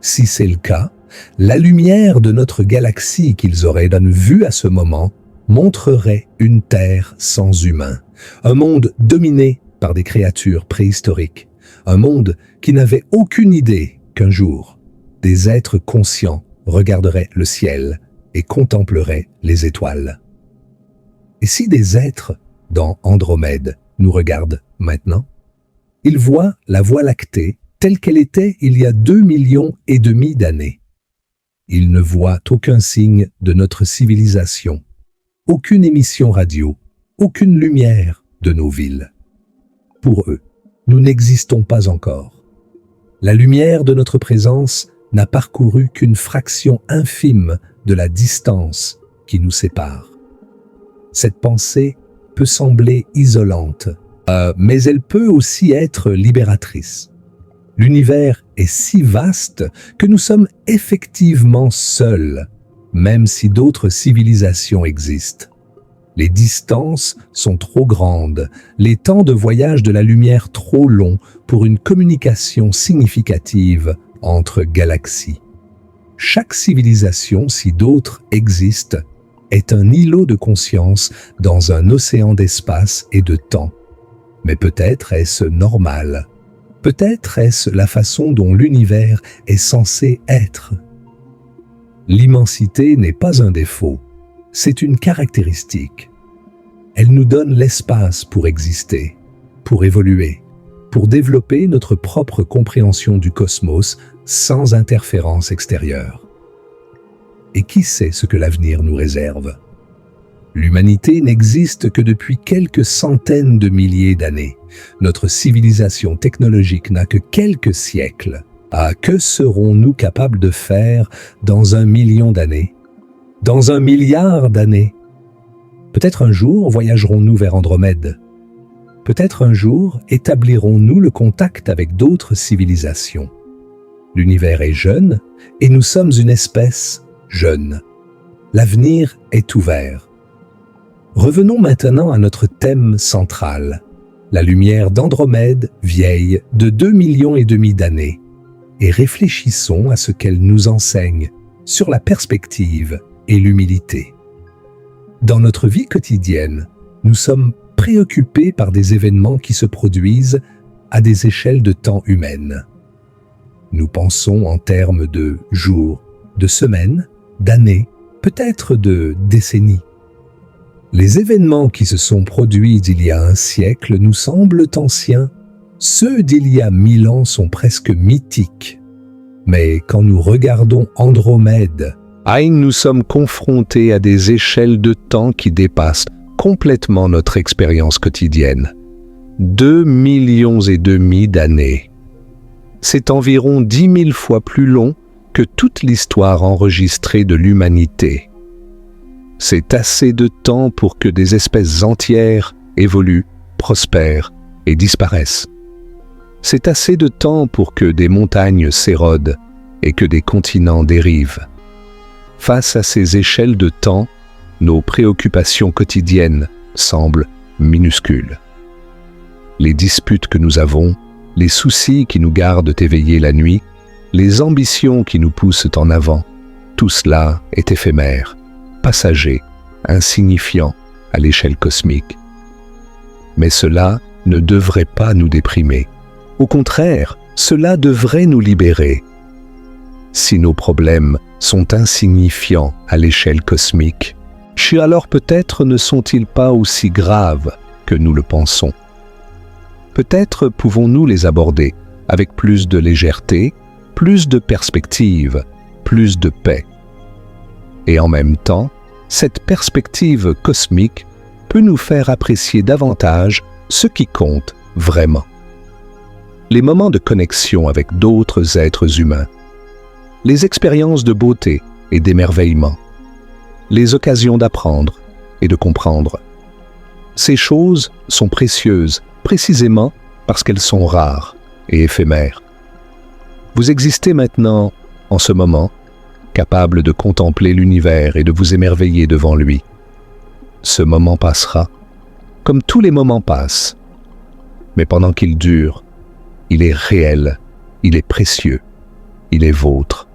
Si c'est le cas, la lumière de notre galaxie qu'ils auraient vue à ce moment montrerait une Terre sans humains, un monde dominé par des créatures préhistoriques, un monde qui n'avait aucune idée qu'un jour, des êtres conscients regarderaient le ciel et contempleraient les étoiles. Et si des êtres, dans Andromède, nous regardent maintenant, ils voient la Voie lactée telle qu'elle était il y a 2,5 millions d'années. Ils ne voient aucun signe de notre civilisation, aucune émission radio, aucune lumière de nos villes. Pour eux, nous n'existons pas encore. La lumière de notre présence n'a parcouru qu'une fraction infime de la distance qui nous sépare. Cette pensée peut sembler isolante, mais elle peut aussi être libératrice. L'univers est si vaste que nous sommes effectivement seuls, même si d'autres civilisations existent. Les distances sont trop grandes, les temps de voyage de la lumière trop longs pour une communication significative entre galaxies. Chaque civilisation, si d'autres existent, est un îlot de conscience dans un océan d'espace et de temps. Mais peut-être est-ce normal. Peut-être est-ce la façon dont l'univers est censé être. L'immensité n'est pas un défaut, c'est une caractéristique. Elle nous donne l'espace pour exister, pour évoluer, pour développer notre propre compréhension du cosmos sans interférence extérieure. Et qui sait ce que l'avenir nous réserve? L'humanité n'existe que depuis quelques centaines de milliers d'années. Notre civilisation technologique n'a que quelques siècles. Ah, que serons-nous capables de faire dans 1 million d'années? Dans 1 milliard d'années? Peut-être un jour voyagerons-nous vers Andromède. Peut-être un jour établirons-nous le contact avec d'autres civilisations. L'univers est jeune et nous sommes une espèce jeune. L'avenir est ouvert. Revenons maintenant à notre thème central, la lumière d'Andromède vieille de 2,5 millions d'années, et réfléchissons à ce qu'elle nous enseigne sur la perspective et l'humilité. Dans notre vie quotidienne, nous sommes préoccupés par des événements qui se produisent à des échelles de temps humaines. Nous pensons en termes de jours, de semaines, d'années, peut-être de décennies. Les événements qui se sont produits il y a un siècle nous semblent anciens. Ceux d'il y a 1000 ans sont presque mythiques. Mais quand nous regardons Andromède, nous sommes confrontés à des échelles de temps qui dépassent complètement notre expérience quotidienne. 2,5 millions d'années. C'est environ 10 000 fois plus long que toute l'histoire enregistrée de l'humanité. C'est assez de temps pour que des espèces entières évoluent, prospèrent et disparaissent. C'est assez de temps pour que des montagnes s'érodent et que des continents dérivent. Face à ces échelles de temps, nos préoccupations quotidiennes semblent minuscules. Les disputes que nous avons, les soucis qui nous gardent éveillés la nuit, les ambitions qui nous poussent en avant, tout cela est éphémère, passager, insignifiant à l'échelle cosmique. Mais cela ne devrait pas nous déprimer. Au contraire, cela devrait nous libérer. Si nos problèmes sont insignifiants à l'échelle cosmique, alors peut-être ne sont-ils pas aussi graves que nous le pensons. Peut-être pouvons-nous les aborder avec plus de légèreté, plus de perspective, plus de paix. Et en même temps, cette perspective cosmique peut nous faire apprécier davantage ce qui compte vraiment. Les moments de connexion avec d'autres êtres humains, les expériences de beauté et d'émerveillement, les occasions d'apprendre et de comprendre. Ces choses sont précieuses précisément parce qu'elles sont rares et éphémères. Vous existez maintenant, en ce moment, capable de contempler l'univers et de vous émerveiller devant lui. Ce moment passera, comme tous les moments passent. Mais pendant qu'il dure, il est réel, il est précieux, il est vôtre.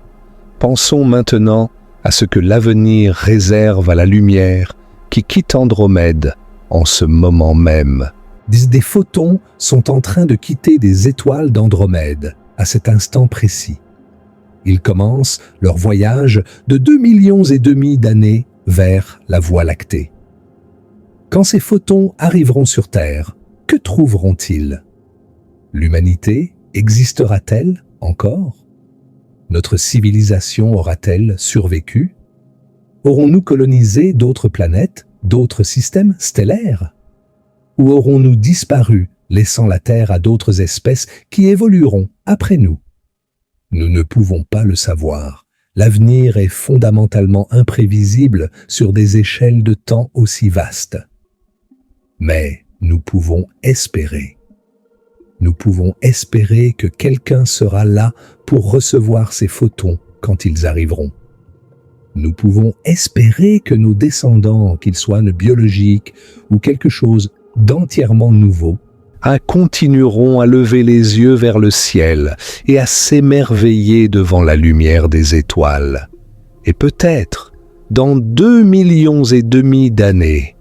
Pensons maintenant à ce que l'avenir réserve à la lumière qui quitte Andromède en ce moment même. Des photons sont en train de quitter des étoiles d'Andromède à cet instant précis. Ils commencent leur voyage de 2,5 millions d'années vers la Voie lactée. Quand ces photons arriveront sur Terre, que trouveront-ils? L'humanité existera-t-elle encore? Notre civilisation aura-t-elle survécu? Aurons-nous colonisé d'autres planètes, d'autres systèmes stellaires? Ou aurons-nous disparu, laissant la Terre à d'autres espèces qui évolueront après nous? Nous ne pouvons pas le savoir. L'avenir est fondamentalement imprévisible sur des échelles de temps aussi vastes. Mais nous pouvons espérer. Nous pouvons espérer que quelqu'un sera là pour recevoir ces photons quand ils arriveront. Nous pouvons espérer que nos descendants, qu'ils soient biologiques ou quelque chose d'entièrement nouveau, continueront à lever les yeux vers le ciel et à s'émerveiller devant la lumière des étoiles. Et peut-être, dans 2,5 millions d'années,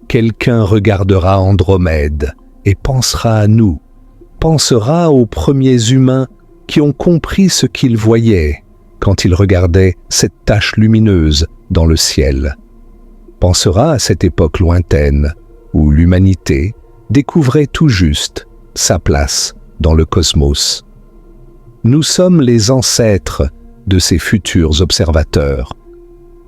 quelqu'un regardera Andromède et pensera à nous, pensera aux premiers humains qui ont compris ce qu'ils voyaient quand ils regardaient cette tache lumineuse dans le ciel. Pensera à cette époque lointaine où l'humanité découvrait tout juste sa place dans le cosmos. Nous sommes les ancêtres de ces futurs observateurs,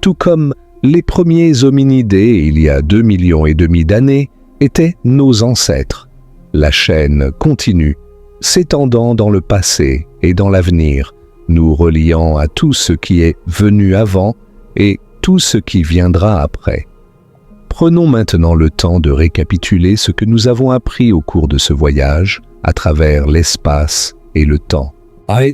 tout comme les premiers hominidés, il y a 2,5 millions d'années, étaient nos ancêtres. La chaîne continue, s'étendant dans le passé et dans l'avenir, nous reliant à tout ce qui est venu avant et tout ce qui viendra après. Prenons maintenant le temps de récapituler ce que nous avons appris au cours de ce voyage à travers l'espace et le temps.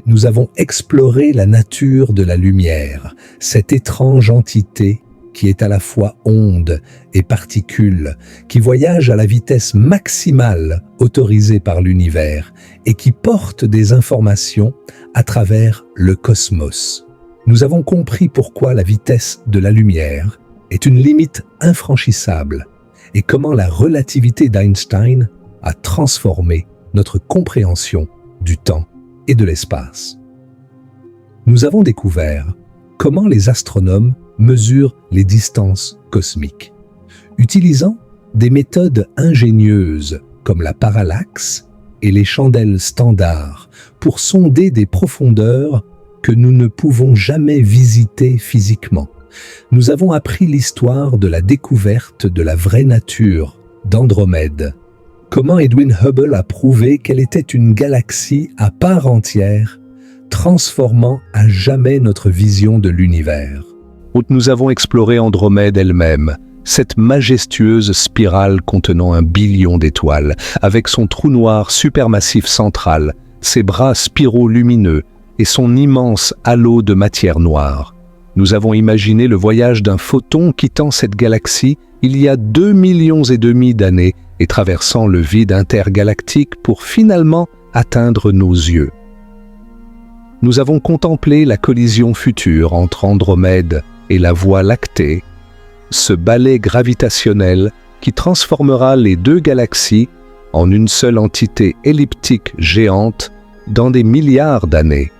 Nous avons exploré la nature de la lumière, cette étrange entité qui est à la fois onde et particule, qui voyage à la vitesse maximale autorisée par l'univers et qui porte des informations à travers le cosmos. Nous avons compris pourquoi la vitesse de la lumière est une limite infranchissable et comment la relativité d'Einstein a transformé notre compréhension du temps et de l'espace. Nous avons découvert comment les astronomes mesurent les distances cosmiques, utilisant des méthodes ingénieuses comme la parallaxe et les chandelles standards pour sonder des profondeurs que nous ne pouvons jamais visiter physiquement. Nous avons appris l'histoire de la découverte de la vraie nature d'Andromède, comment Edwin Hubble a prouvé qu'elle était une galaxie à part entière, transformant à jamais notre vision de l'univers. Nous avons exploré Andromède elle-même, cette majestueuse spirale contenant 1 billion d'étoiles, avec son trou noir supermassif central, ses bras spiraux lumineux et son immense halo de matière noire. Nous avons imaginé le voyage d'un photon quittant cette galaxie il y a 2,5 millions d'années et traversant le vide intergalactique pour finalement atteindre nos yeux. Nous avons contemplé la collision future entre Andromède et la Voie lactée, ce balai gravitationnel qui transformera les 2 galaxies en une seule entité elliptique géante dans des milliards d'années.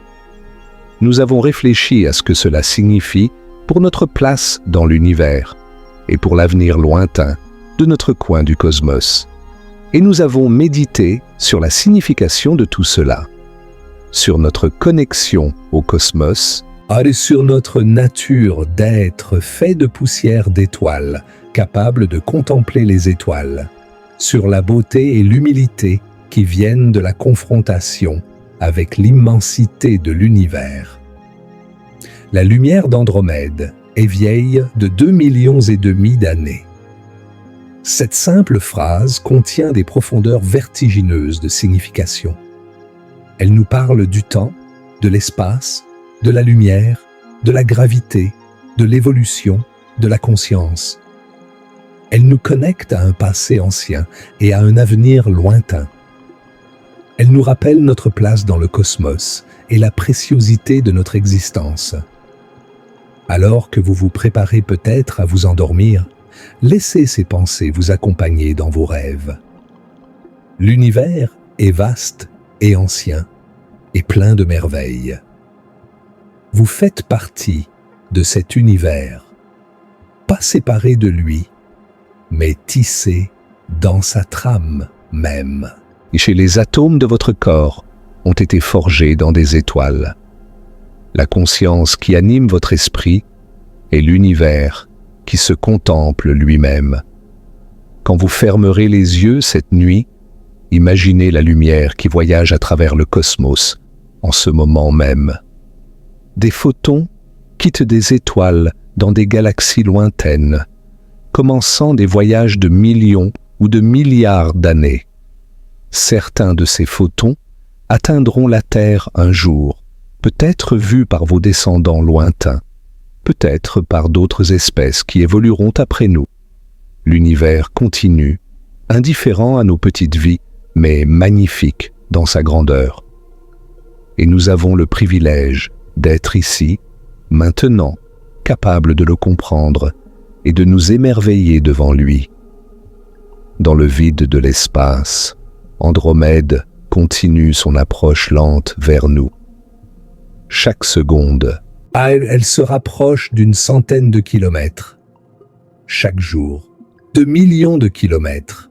Nous avons réfléchi à ce que cela signifie pour notre place dans l'univers et pour l'avenir lointain de notre coin du cosmos. Et nous avons médité sur la signification de tout cela, sur notre connexion au cosmos, et sur notre nature d'être fait de poussière d'étoiles, capable de contempler les étoiles, sur la beauté et l'humilité qui viennent de la confrontation avec l'immensité de l'univers. La lumière d'Andromède est vieille de 2,5 millions d'années. Cette simple phrase contient des profondeurs vertigineuses de signification. Elle nous parle du temps, de l'espace, de la lumière, de la gravité, de l'évolution, de la conscience. Elle nous connecte à un passé ancien et à un avenir lointain. Elle nous rappelle notre place dans le cosmos et la préciosité de notre existence. Alors que vous vous préparez peut-être à vous endormir, laissez ces pensées vous accompagner dans vos rêves. L'univers est vaste et ancien et plein de merveilles. Vous faites partie de cet univers, pas séparé de lui, mais tissé dans sa trame même. Et chez les atomes de votre corps ont été forgés dans des étoiles. La conscience qui anime votre esprit est l'univers qui se contemple lui-même. Quand vous fermerez les yeux cette nuit, imaginez la lumière qui voyage à travers le cosmos en ce moment même. Des photons quittent des étoiles dans des galaxies lointaines, commençant des voyages de millions ou de milliards d'années. Certains de ces photons atteindront la Terre un jour, peut-être vus par vos descendants lointains, peut-être par d'autres espèces qui évolueront après nous. L'univers continue, indifférent à nos petites vies, mais magnifique dans sa grandeur. Et nous avons le privilège d'être ici, maintenant, capables de le comprendre et de nous émerveiller devant lui. Dans le vide de l'espace, Andromède continue son approche lente vers nous. Chaque seconde, elle se rapproche d'100 kilomètres. Chaque jour, de millions de kilomètres.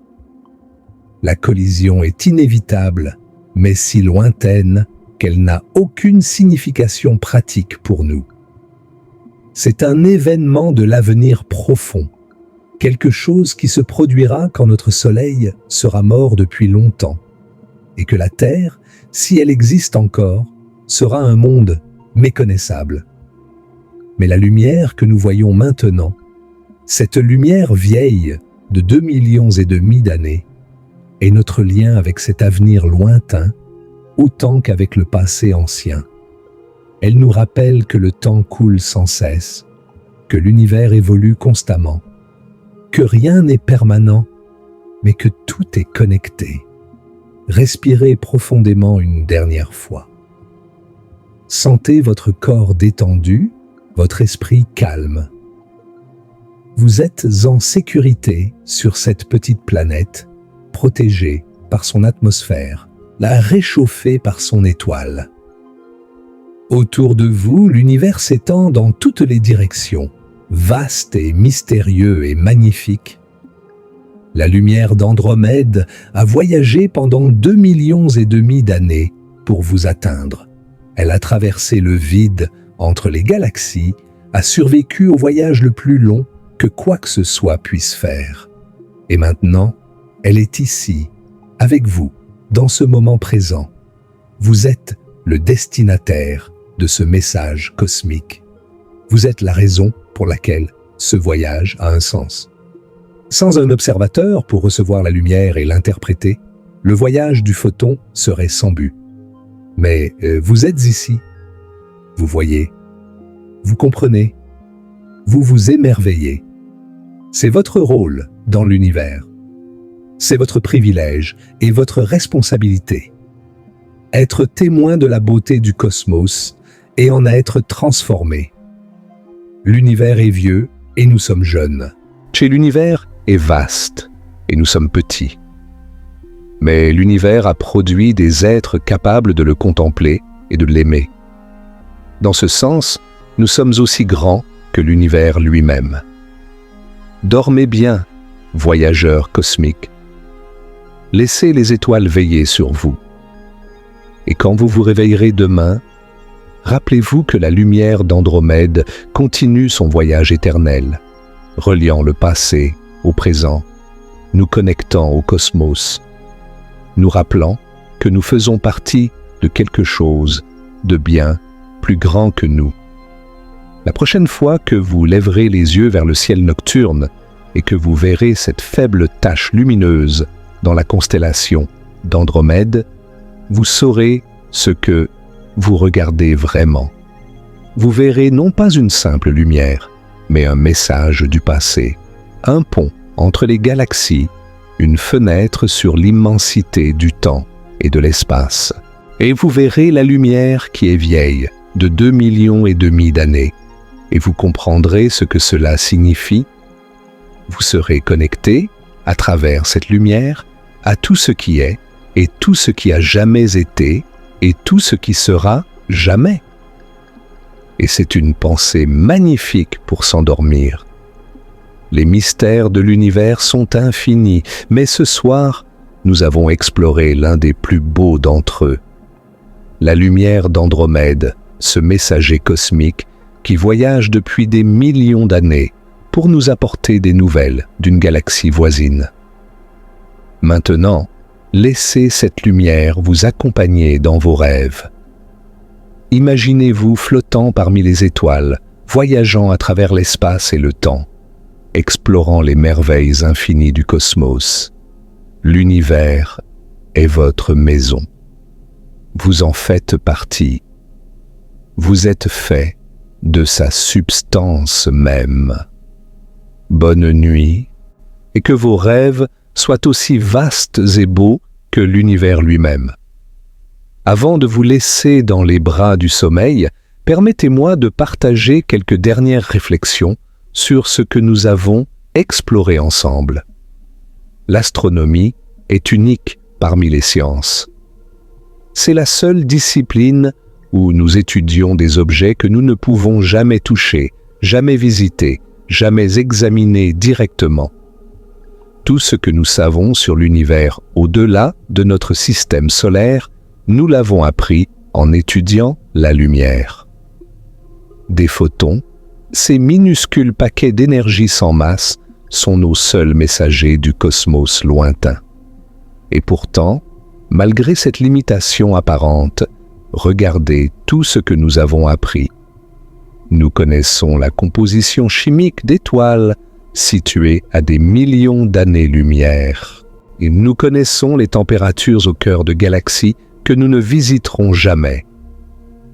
La collision est inévitable, mais si lointaine qu'elle n'a aucune signification pratique pour nous. C'est un événement de l'avenir profond, quelque chose qui se produira quand notre Soleil sera mort depuis longtemps, et que la Terre, si elle existe encore, sera un monde méconnaissable. Mais la lumière que nous voyons maintenant, cette lumière vieille de 2,5 millions d'années, est notre lien avec cet avenir lointain, autant qu'avec le passé ancien. Elle nous rappelle que le temps coule sans cesse, que l'univers évolue constamment, que rien n'est permanent, mais que tout est connecté. Respirez profondément une dernière fois. Sentez votre corps détendu, votre esprit calme. Vous êtes en sécurité sur cette petite planète, protégée par son atmosphère, la réchauffée par son étoile. Autour de vous, l'univers s'étend dans toutes les directions, vaste et mystérieux et magnifique. La lumière d'Andromède a voyagé pendant 2,5 millions d'années pour vous atteindre. Elle a traversé le vide entre les galaxies, a survécu au voyage le plus long que quoi que ce soit puisse faire. Et maintenant, elle est ici, avec vous, dans ce moment présent. Vous êtes le destinataire de ce message cosmique. Vous êtes la raison pour laquelle ce voyage a un sens. Sans un observateur pour recevoir la lumière et l'interpréter, le voyage du photon serait sans but. Mais vous êtes ici. Vous voyez, vous comprenez, vous vous émerveillez. C'est votre rôle dans l'univers. C'est votre privilège et votre responsabilité. Être témoin de la beauté du cosmos et en être transformé. L'univers est vieux et nous sommes jeunes. Chez l'univers est vaste et nous sommes petits. Mais l'univers a produit des êtres capables de le contempler et de l'aimer. Dans ce sens, nous sommes aussi grands que l'univers lui-même. Dormez bien, voyageurs cosmiques. Laissez les étoiles veiller sur vous. Et quand vous vous réveillerez demain, rappelez-vous que la lumière d'Andromède continue son voyage éternel, reliant le passé au présent, nous connectant au cosmos, nous rappelant que nous faisons partie de quelque chose de bien plus grand que nous. La prochaine fois que vous lèverez les yeux vers le ciel nocturne et que vous verrez cette faible tache lumineuse dans la constellation d'Andromède, vous saurez ce que vous regardez vraiment. Vous verrez non pas une simple lumière, mais un message du passé, un pont entre les galaxies, une fenêtre sur l'immensité du temps et de l'espace. Et vous verrez la lumière qui est vieille, de 2,5 millions d'années, et vous comprendrez ce que cela signifie. Vous serez connecté, à travers cette lumière, à tout ce qui est, et tout ce qui a jamais été, et tout ce qui sera jamais. Et c'est une pensée magnifique pour s'endormir. Les mystères de l'univers sont infinis, mais ce soir, nous avons exploré l'un des plus beaux d'entre eux. La lumière d'Andromède, ce messager cosmique qui voyage depuis des millions d'années pour nous apporter des nouvelles d'une galaxie voisine. Maintenant, laissez cette lumière vous accompagner dans vos rêves. Imaginez-vous flottant parmi les étoiles, voyageant à travers l'espace et le temps, explorant les merveilles infinies du cosmos. L'univers est votre maison. Vous en faites partie. Vous êtes fait de sa substance même. Bonne nuit, et que vos rêves soient aussi vastes et beaux que l'univers lui-même. Avant de vous laisser dans les bras du sommeil, permettez-moi de partager quelques dernières réflexions sur ce que nous avons exploré ensemble. L'astronomie est unique parmi les sciences. C'est la seule discipline où nous étudions des objets que nous ne pouvons jamais toucher, jamais visiter, jamais examiner directement. Tout ce que nous savons sur l'univers au-delà de notre système solaire, nous l'avons appris en étudiant la lumière. Des photons, ces minuscules paquets d'énergie sans masse, sont nos seuls messagers du cosmos lointain. Et pourtant, malgré cette limitation apparente, regardez tout ce que nous avons appris. Nous connaissons la composition chimique d'étoiles situées à des millions d'années-lumière. Et nous connaissons les températures au cœur de galaxies que nous ne visiterons jamais.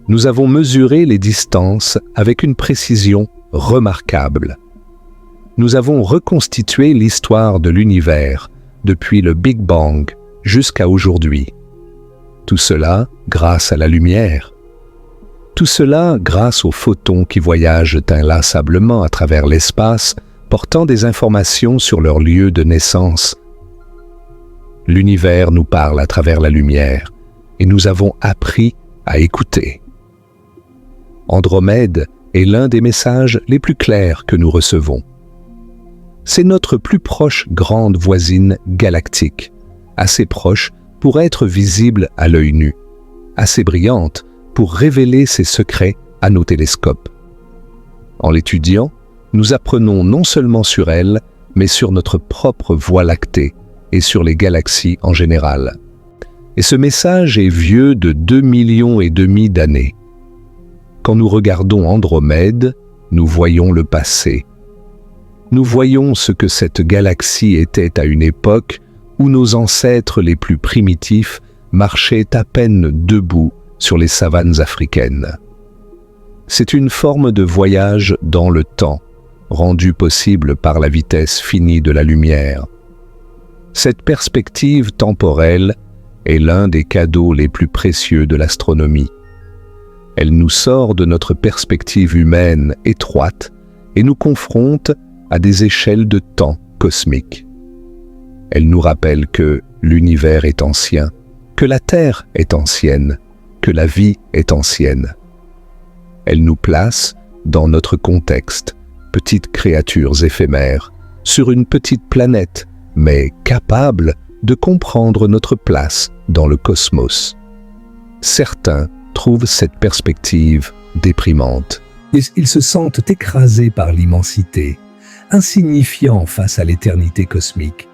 Nous avons mesuré les distances avec une précision remarquable. Nous avons reconstitué l'histoire de l'univers depuis le Big Bang jusqu'à aujourd'hui. Tout cela grâce à la lumière. Tout cela grâce aux photons qui voyagent inlassablement à travers l'espace, portant des informations sur leur lieu de naissance. L'univers nous parle à travers la lumière, et nous avons appris à écouter. Andromède est l'un des messages les plus clairs que nous recevons. C'est notre plus proche grande voisine galactique, assez proche pour être visible à l'œil nu, assez brillante pour révéler ses secrets à nos télescopes. En l'étudiant, nous apprenons non seulement sur elle, mais sur notre propre Voie lactée et sur les galaxies en général. Et ce message est vieux de 2,5 millions d'années. Quand nous regardons Andromède, nous voyons le passé. Nous voyons ce que cette galaxie était à une époque où nos ancêtres les plus primitifs marchaient à peine debout sur les savanes africaines. C'est une forme de voyage dans le temps, rendue possible par la vitesse finie de la lumière. Cette perspective temporelle est l'un des cadeaux les plus précieux de l'astronomie. Elle nous sort de notre perspective humaine étroite et nous confronte à des échelles de temps cosmiques. Elle nous rappelle que l'univers est ancien, que la Terre est ancienne, que la vie est ancienne. Elle nous place dans notre contexte, petites créatures éphémères, sur une petite planète, mais capables de comprendre notre place dans le cosmos. Certains trouvent cette perspective déprimante. Ils se sentent écrasés par l'immensité, insignifiants face à l'éternité cosmique.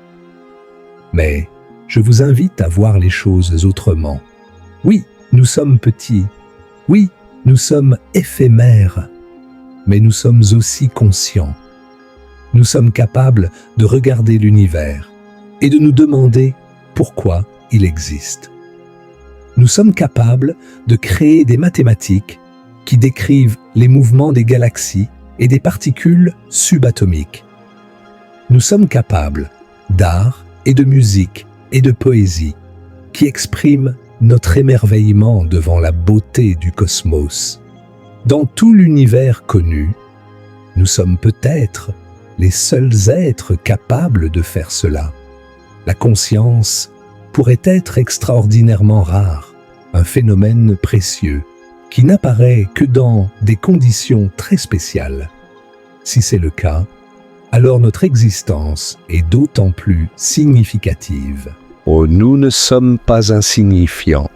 Mais je vous invite à voir les choses autrement. Oui, nous sommes petits. Oui, nous sommes éphémères. Mais nous sommes aussi conscients. Nous sommes capables de regarder l'univers et de nous demander pourquoi il existe. Nous sommes capables de créer des mathématiques qui décrivent les mouvements des galaxies et des particules subatomiques. Nous sommes capables d'art et de musique et de poésie qui expriment notre émerveillement devant la beauté du cosmos. Dans tout l'univers connu, nous sommes peut-être les seuls êtres capables de faire cela. La conscience pourrait être extraordinairement rare, un phénomène précieux qui n'apparaît que dans des conditions très spéciales. Si c'est le cas, alors notre existence est d'autant plus significative. Oh, nous ne sommes pas insignifiants.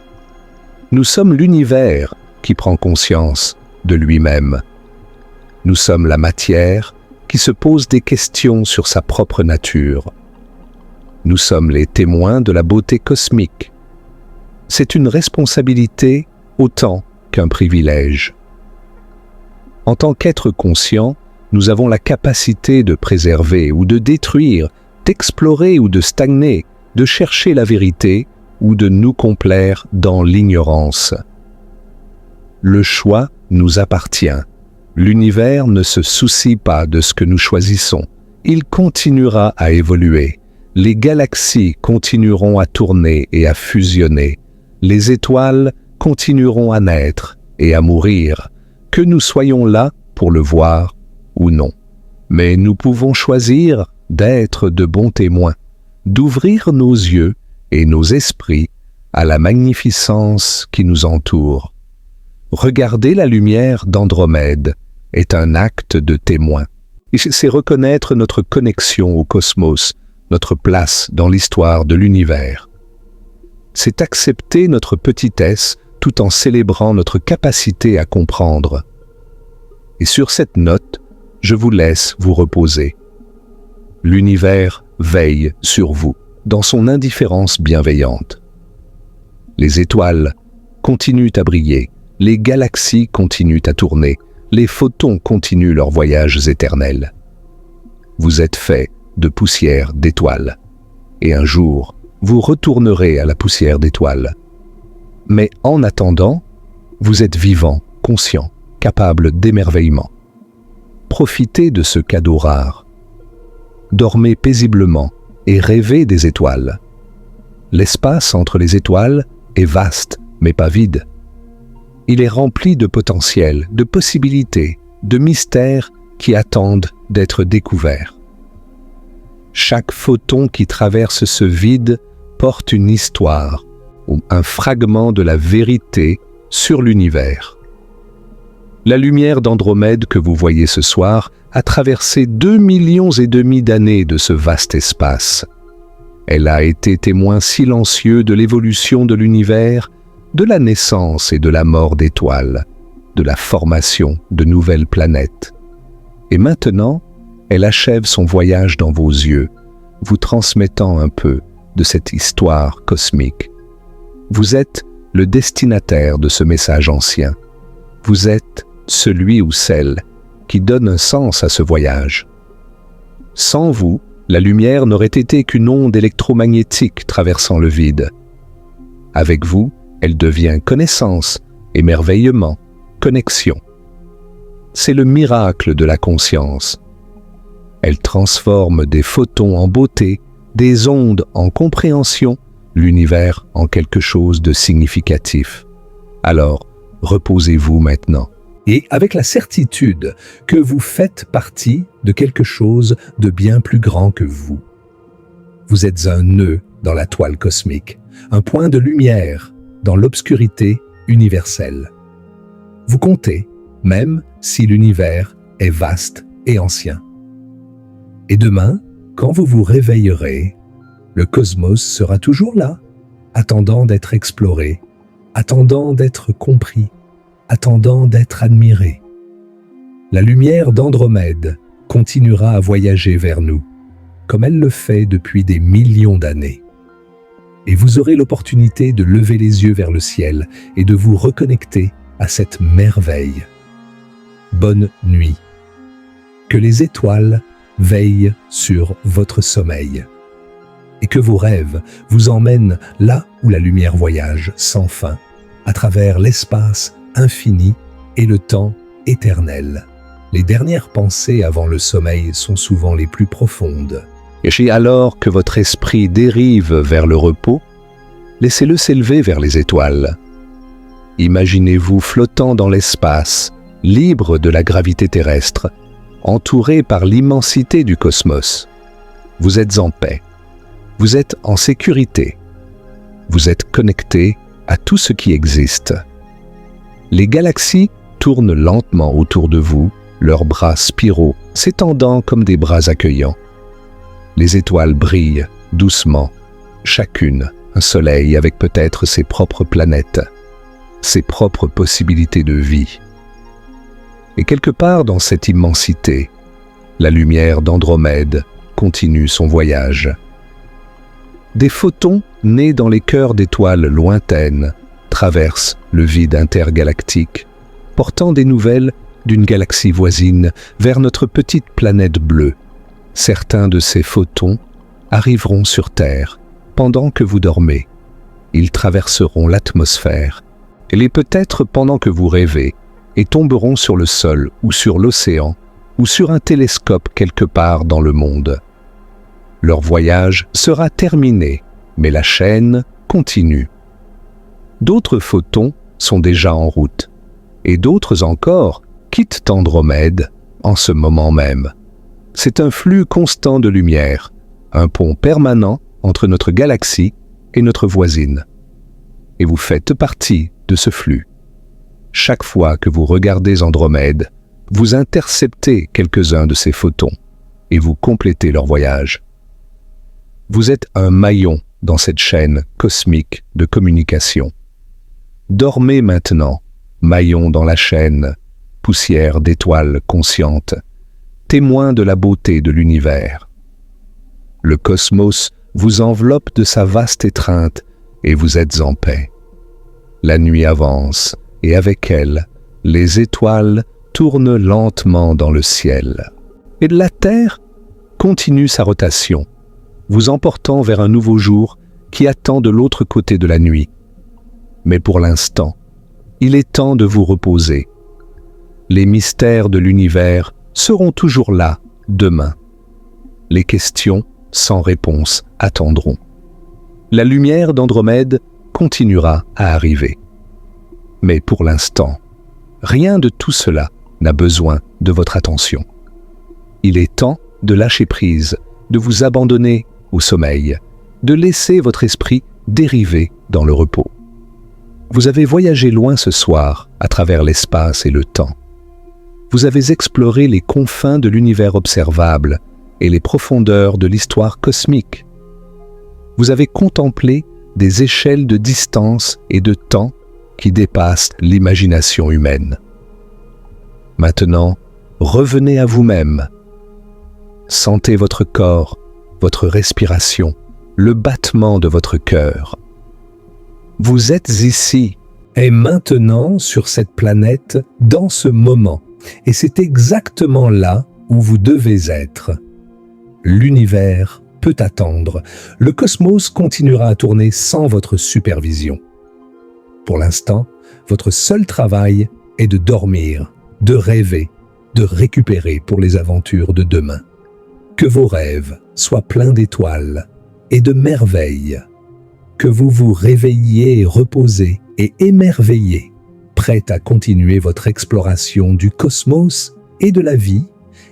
Nous sommes l'univers qui prend conscience de lui-même. Nous sommes la matière qui se pose des questions sur sa propre nature. Nous sommes les témoins de la beauté cosmique. C'est une responsabilité autant qu'un privilège. En tant qu'être conscient, nous avons la capacité de préserver ou de détruire, d'explorer ou de stagner, de chercher la vérité ou de nous complaire dans l'ignorance. Le choix nous appartient. L'univers ne se soucie pas de ce que nous choisissons. Il continuera à évoluer. Les galaxies continueront à tourner et à fusionner. Les étoiles continueront à naître et à mourir, que nous soyons là pour le voir ou non. Mais nous pouvons choisir d'être de bons témoins, d'ouvrir nos yeux et nos esprits à la magnificence qui nous entoure. Regarder la lumière d'Andromède est un acte de témoin. C'est reconnaître notre connexion au cosmos, notre place dans l'histoire de l'univers. C'est accepter notre petitesse tout en célébrant notre capacité à comprendre. Et sur cette note, je vous laisse vous reposer. L'univers veille sur vous, dans son indifférence bienveillante. Les étoiles continuent à briller, les galaxies continuent à tourner, les photons continuent leurs voyages éternels. Vous êtes fait de poussière d'étoiles, et un jour, vous retournerez à la poussière d'étoiles. Mais en attendant, vous êtes vivant, conscient, capable d'émerveillement. Profitez de ce cadeau rare. Dormez paisiblement et rêvez des étoiles. L'espace entre les étoiles est vaste, mais pas vide. Il est rempli de potentiel, de possibilités, de mystères qui attendent d'être découverts. Chaque photon qui traverse ce vide porte une histoire ou un fragment de la vérité sur l'univers. La lumière d'Andromède que vous voyez ce soir a traversé 2,5 millions d'années de ce vaste espace. Elle a été témoin silencieux de l'évolution de l'univers, de la naissance et de la mort d'étoiles, de la formation de nouvelles planètes. Et maintenant, elle achève son voyage dans vos yeux, vous transmettant un peu de cette histoire cosmique. Vous êtes le destinataire de ce message ancien. Vous êtes celui ou celle qui donne un sens à ce voyage. Sans vous, la lumière n'aurait été qu'une onde électromagnétique traversant le vide. Avec vous, elle devient connaissance, émerveillement, connexion. C'est le miracle de la conscience. Elle transforme des photons en beauté, des ondes en compréhension, l'univers en quelque chose de significatif. Alors, reposez-vous maintenant. Et avec la certitude que vous faites partie de quelque chose de bien plus grand que vous. Vous êtes un nœud dans la toile cosmique, un point de lumière dans l'obscurité universelle. Vous comptez, même si l'univers est vaste et ancien. Et demain, quand vous vous réveillerez, le cosmos sera toujours là, attendant d'être exploré, attendant d'être compris, attendant d'être admiré. La lumière d'Andromède continuera à voyager vers nous, comme elle le fait depuis des millions d'années. Et vous aurez l'opportunité de lever les yeux vers le ciel et de vous reconnecter à cette merveille. Bonne nuit. Que les étoiles veillent sur votre sommeil et que vos rêves vous emmènent là où la lumière voyage sans fin, à travers l'espace infini et le temps éternel. Les dernières pensées avant le sommeil sont souvent les plus profondes. Et alors que votre esprit dérive vers le repos, laissez-le s'élever vers les étoiles. Imaginez-vous flottant dans l'espace, libre de la gravité terrestre, entouré par l'immensité du cosmos. Vous êtes en paix. Vous êtes en sécurité. Vous êtes connecté à tout ce qui existe. Les galaxies tournent lentement autour de vous, leurs bras spiraux s'étendant comme des bras accueillants. Les étoiles brillent doucement, chacune un soleil avec peut-être ses propres planètes, ses propres possibilités de vie. Et quelque part dans cette immensité, la lumière d'Andromède continue son voyage. Des photons nés dans les cœurs d'étoiles lointaines traversent le vide intergalactique, portant des nouvelles d'une galaxie voisine vers notre petite planète bleue. Certains de ces photons arriveront sur Terre pendant que vous dormez. Ils traverseront l'atmosphère, et peut-être pendant que vous rêvez, et tomberont sur le sol ou sur l'océan ou sur un télescope quelque part dans le monde. Leur voyage sera terminé, mais la chaîne continue. D'autres photons sont déjà en route, et d'autres encore quittent Andromède en ce moment même. C'est un flux constant de lumière, un pont permanent entre notre galaxie et notre voisine. Et vous faites partie de ce flux. Chaque fois que vous regardez Andromède, vous interceptez quelques-uns de ces photons et vous complétez leur voyage. Vous êtes un maillon dans cette chaîne cosmique de communication. Dormez maintenant, maillon dans la chaîne, poussière d'étoiles conscientes, témoin de la beauté de l'univers. Le cosmos vous enveloppe de sa vaste étreinte et vous êtes en paix. La nuit avance et avec elle, les étoiles tournent lentement dans le ciel. Et la Terre continue sa rotation, vous emportant vers un nouveau jour qui attend de l'autre côté de la nuit. Mais pour l'instant, il est temps de vous reposer. Les mystères de l'univers seront toujours là demain. Les questions sans réponse attendront. La lumière d'Andromède continuera à arriver. Mais pour l'instant, rien de tout cela n'a besoin de votre attention. Il est temps de lâcher prise, de vous abandonner au sommeil, de laisser votre esprit dériver dans le repos. Vous avez voyagé loin ce soir à travers l'espace et le temps. Vous avez exploré les confins de l'univers observable et les profondeurs de l'histoire cosmique. Vous avez contemplé des échelles de distance et de temps qui dépassent l'imagination humaine. Maintenant, revenez à vous-même. Sentez votre corps, votre respiration, le battement de votre cœur. Vous êtes ici et maintenant sur cette planète dans ce moment. Et c'est exactement là où vous devez être. L'univers peut attendre. Le cosmos continuera à tourner sans votre supervision. Pour l'instant, votre seul travail est de dormir, de rêver, de récupérer pour les aventures de demain. Que vos rêves soient pleins d'étoiles et de merveilles. Que vous vous réveilliez reposés et émerveillés, prêts à continuer votre exploration du cosmos et de la vie,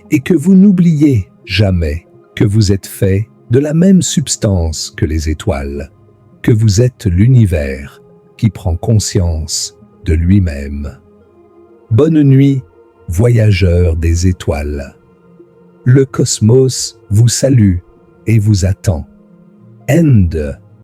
et que vous n'oubliez jamais que vous êtes fait de la même substance que les étoiles, que vous êtes l'univers qui prend conscience de lui-même. Bonne nuit, voyageurs des étoiles. Le cosmos vous salue et vous attend. End.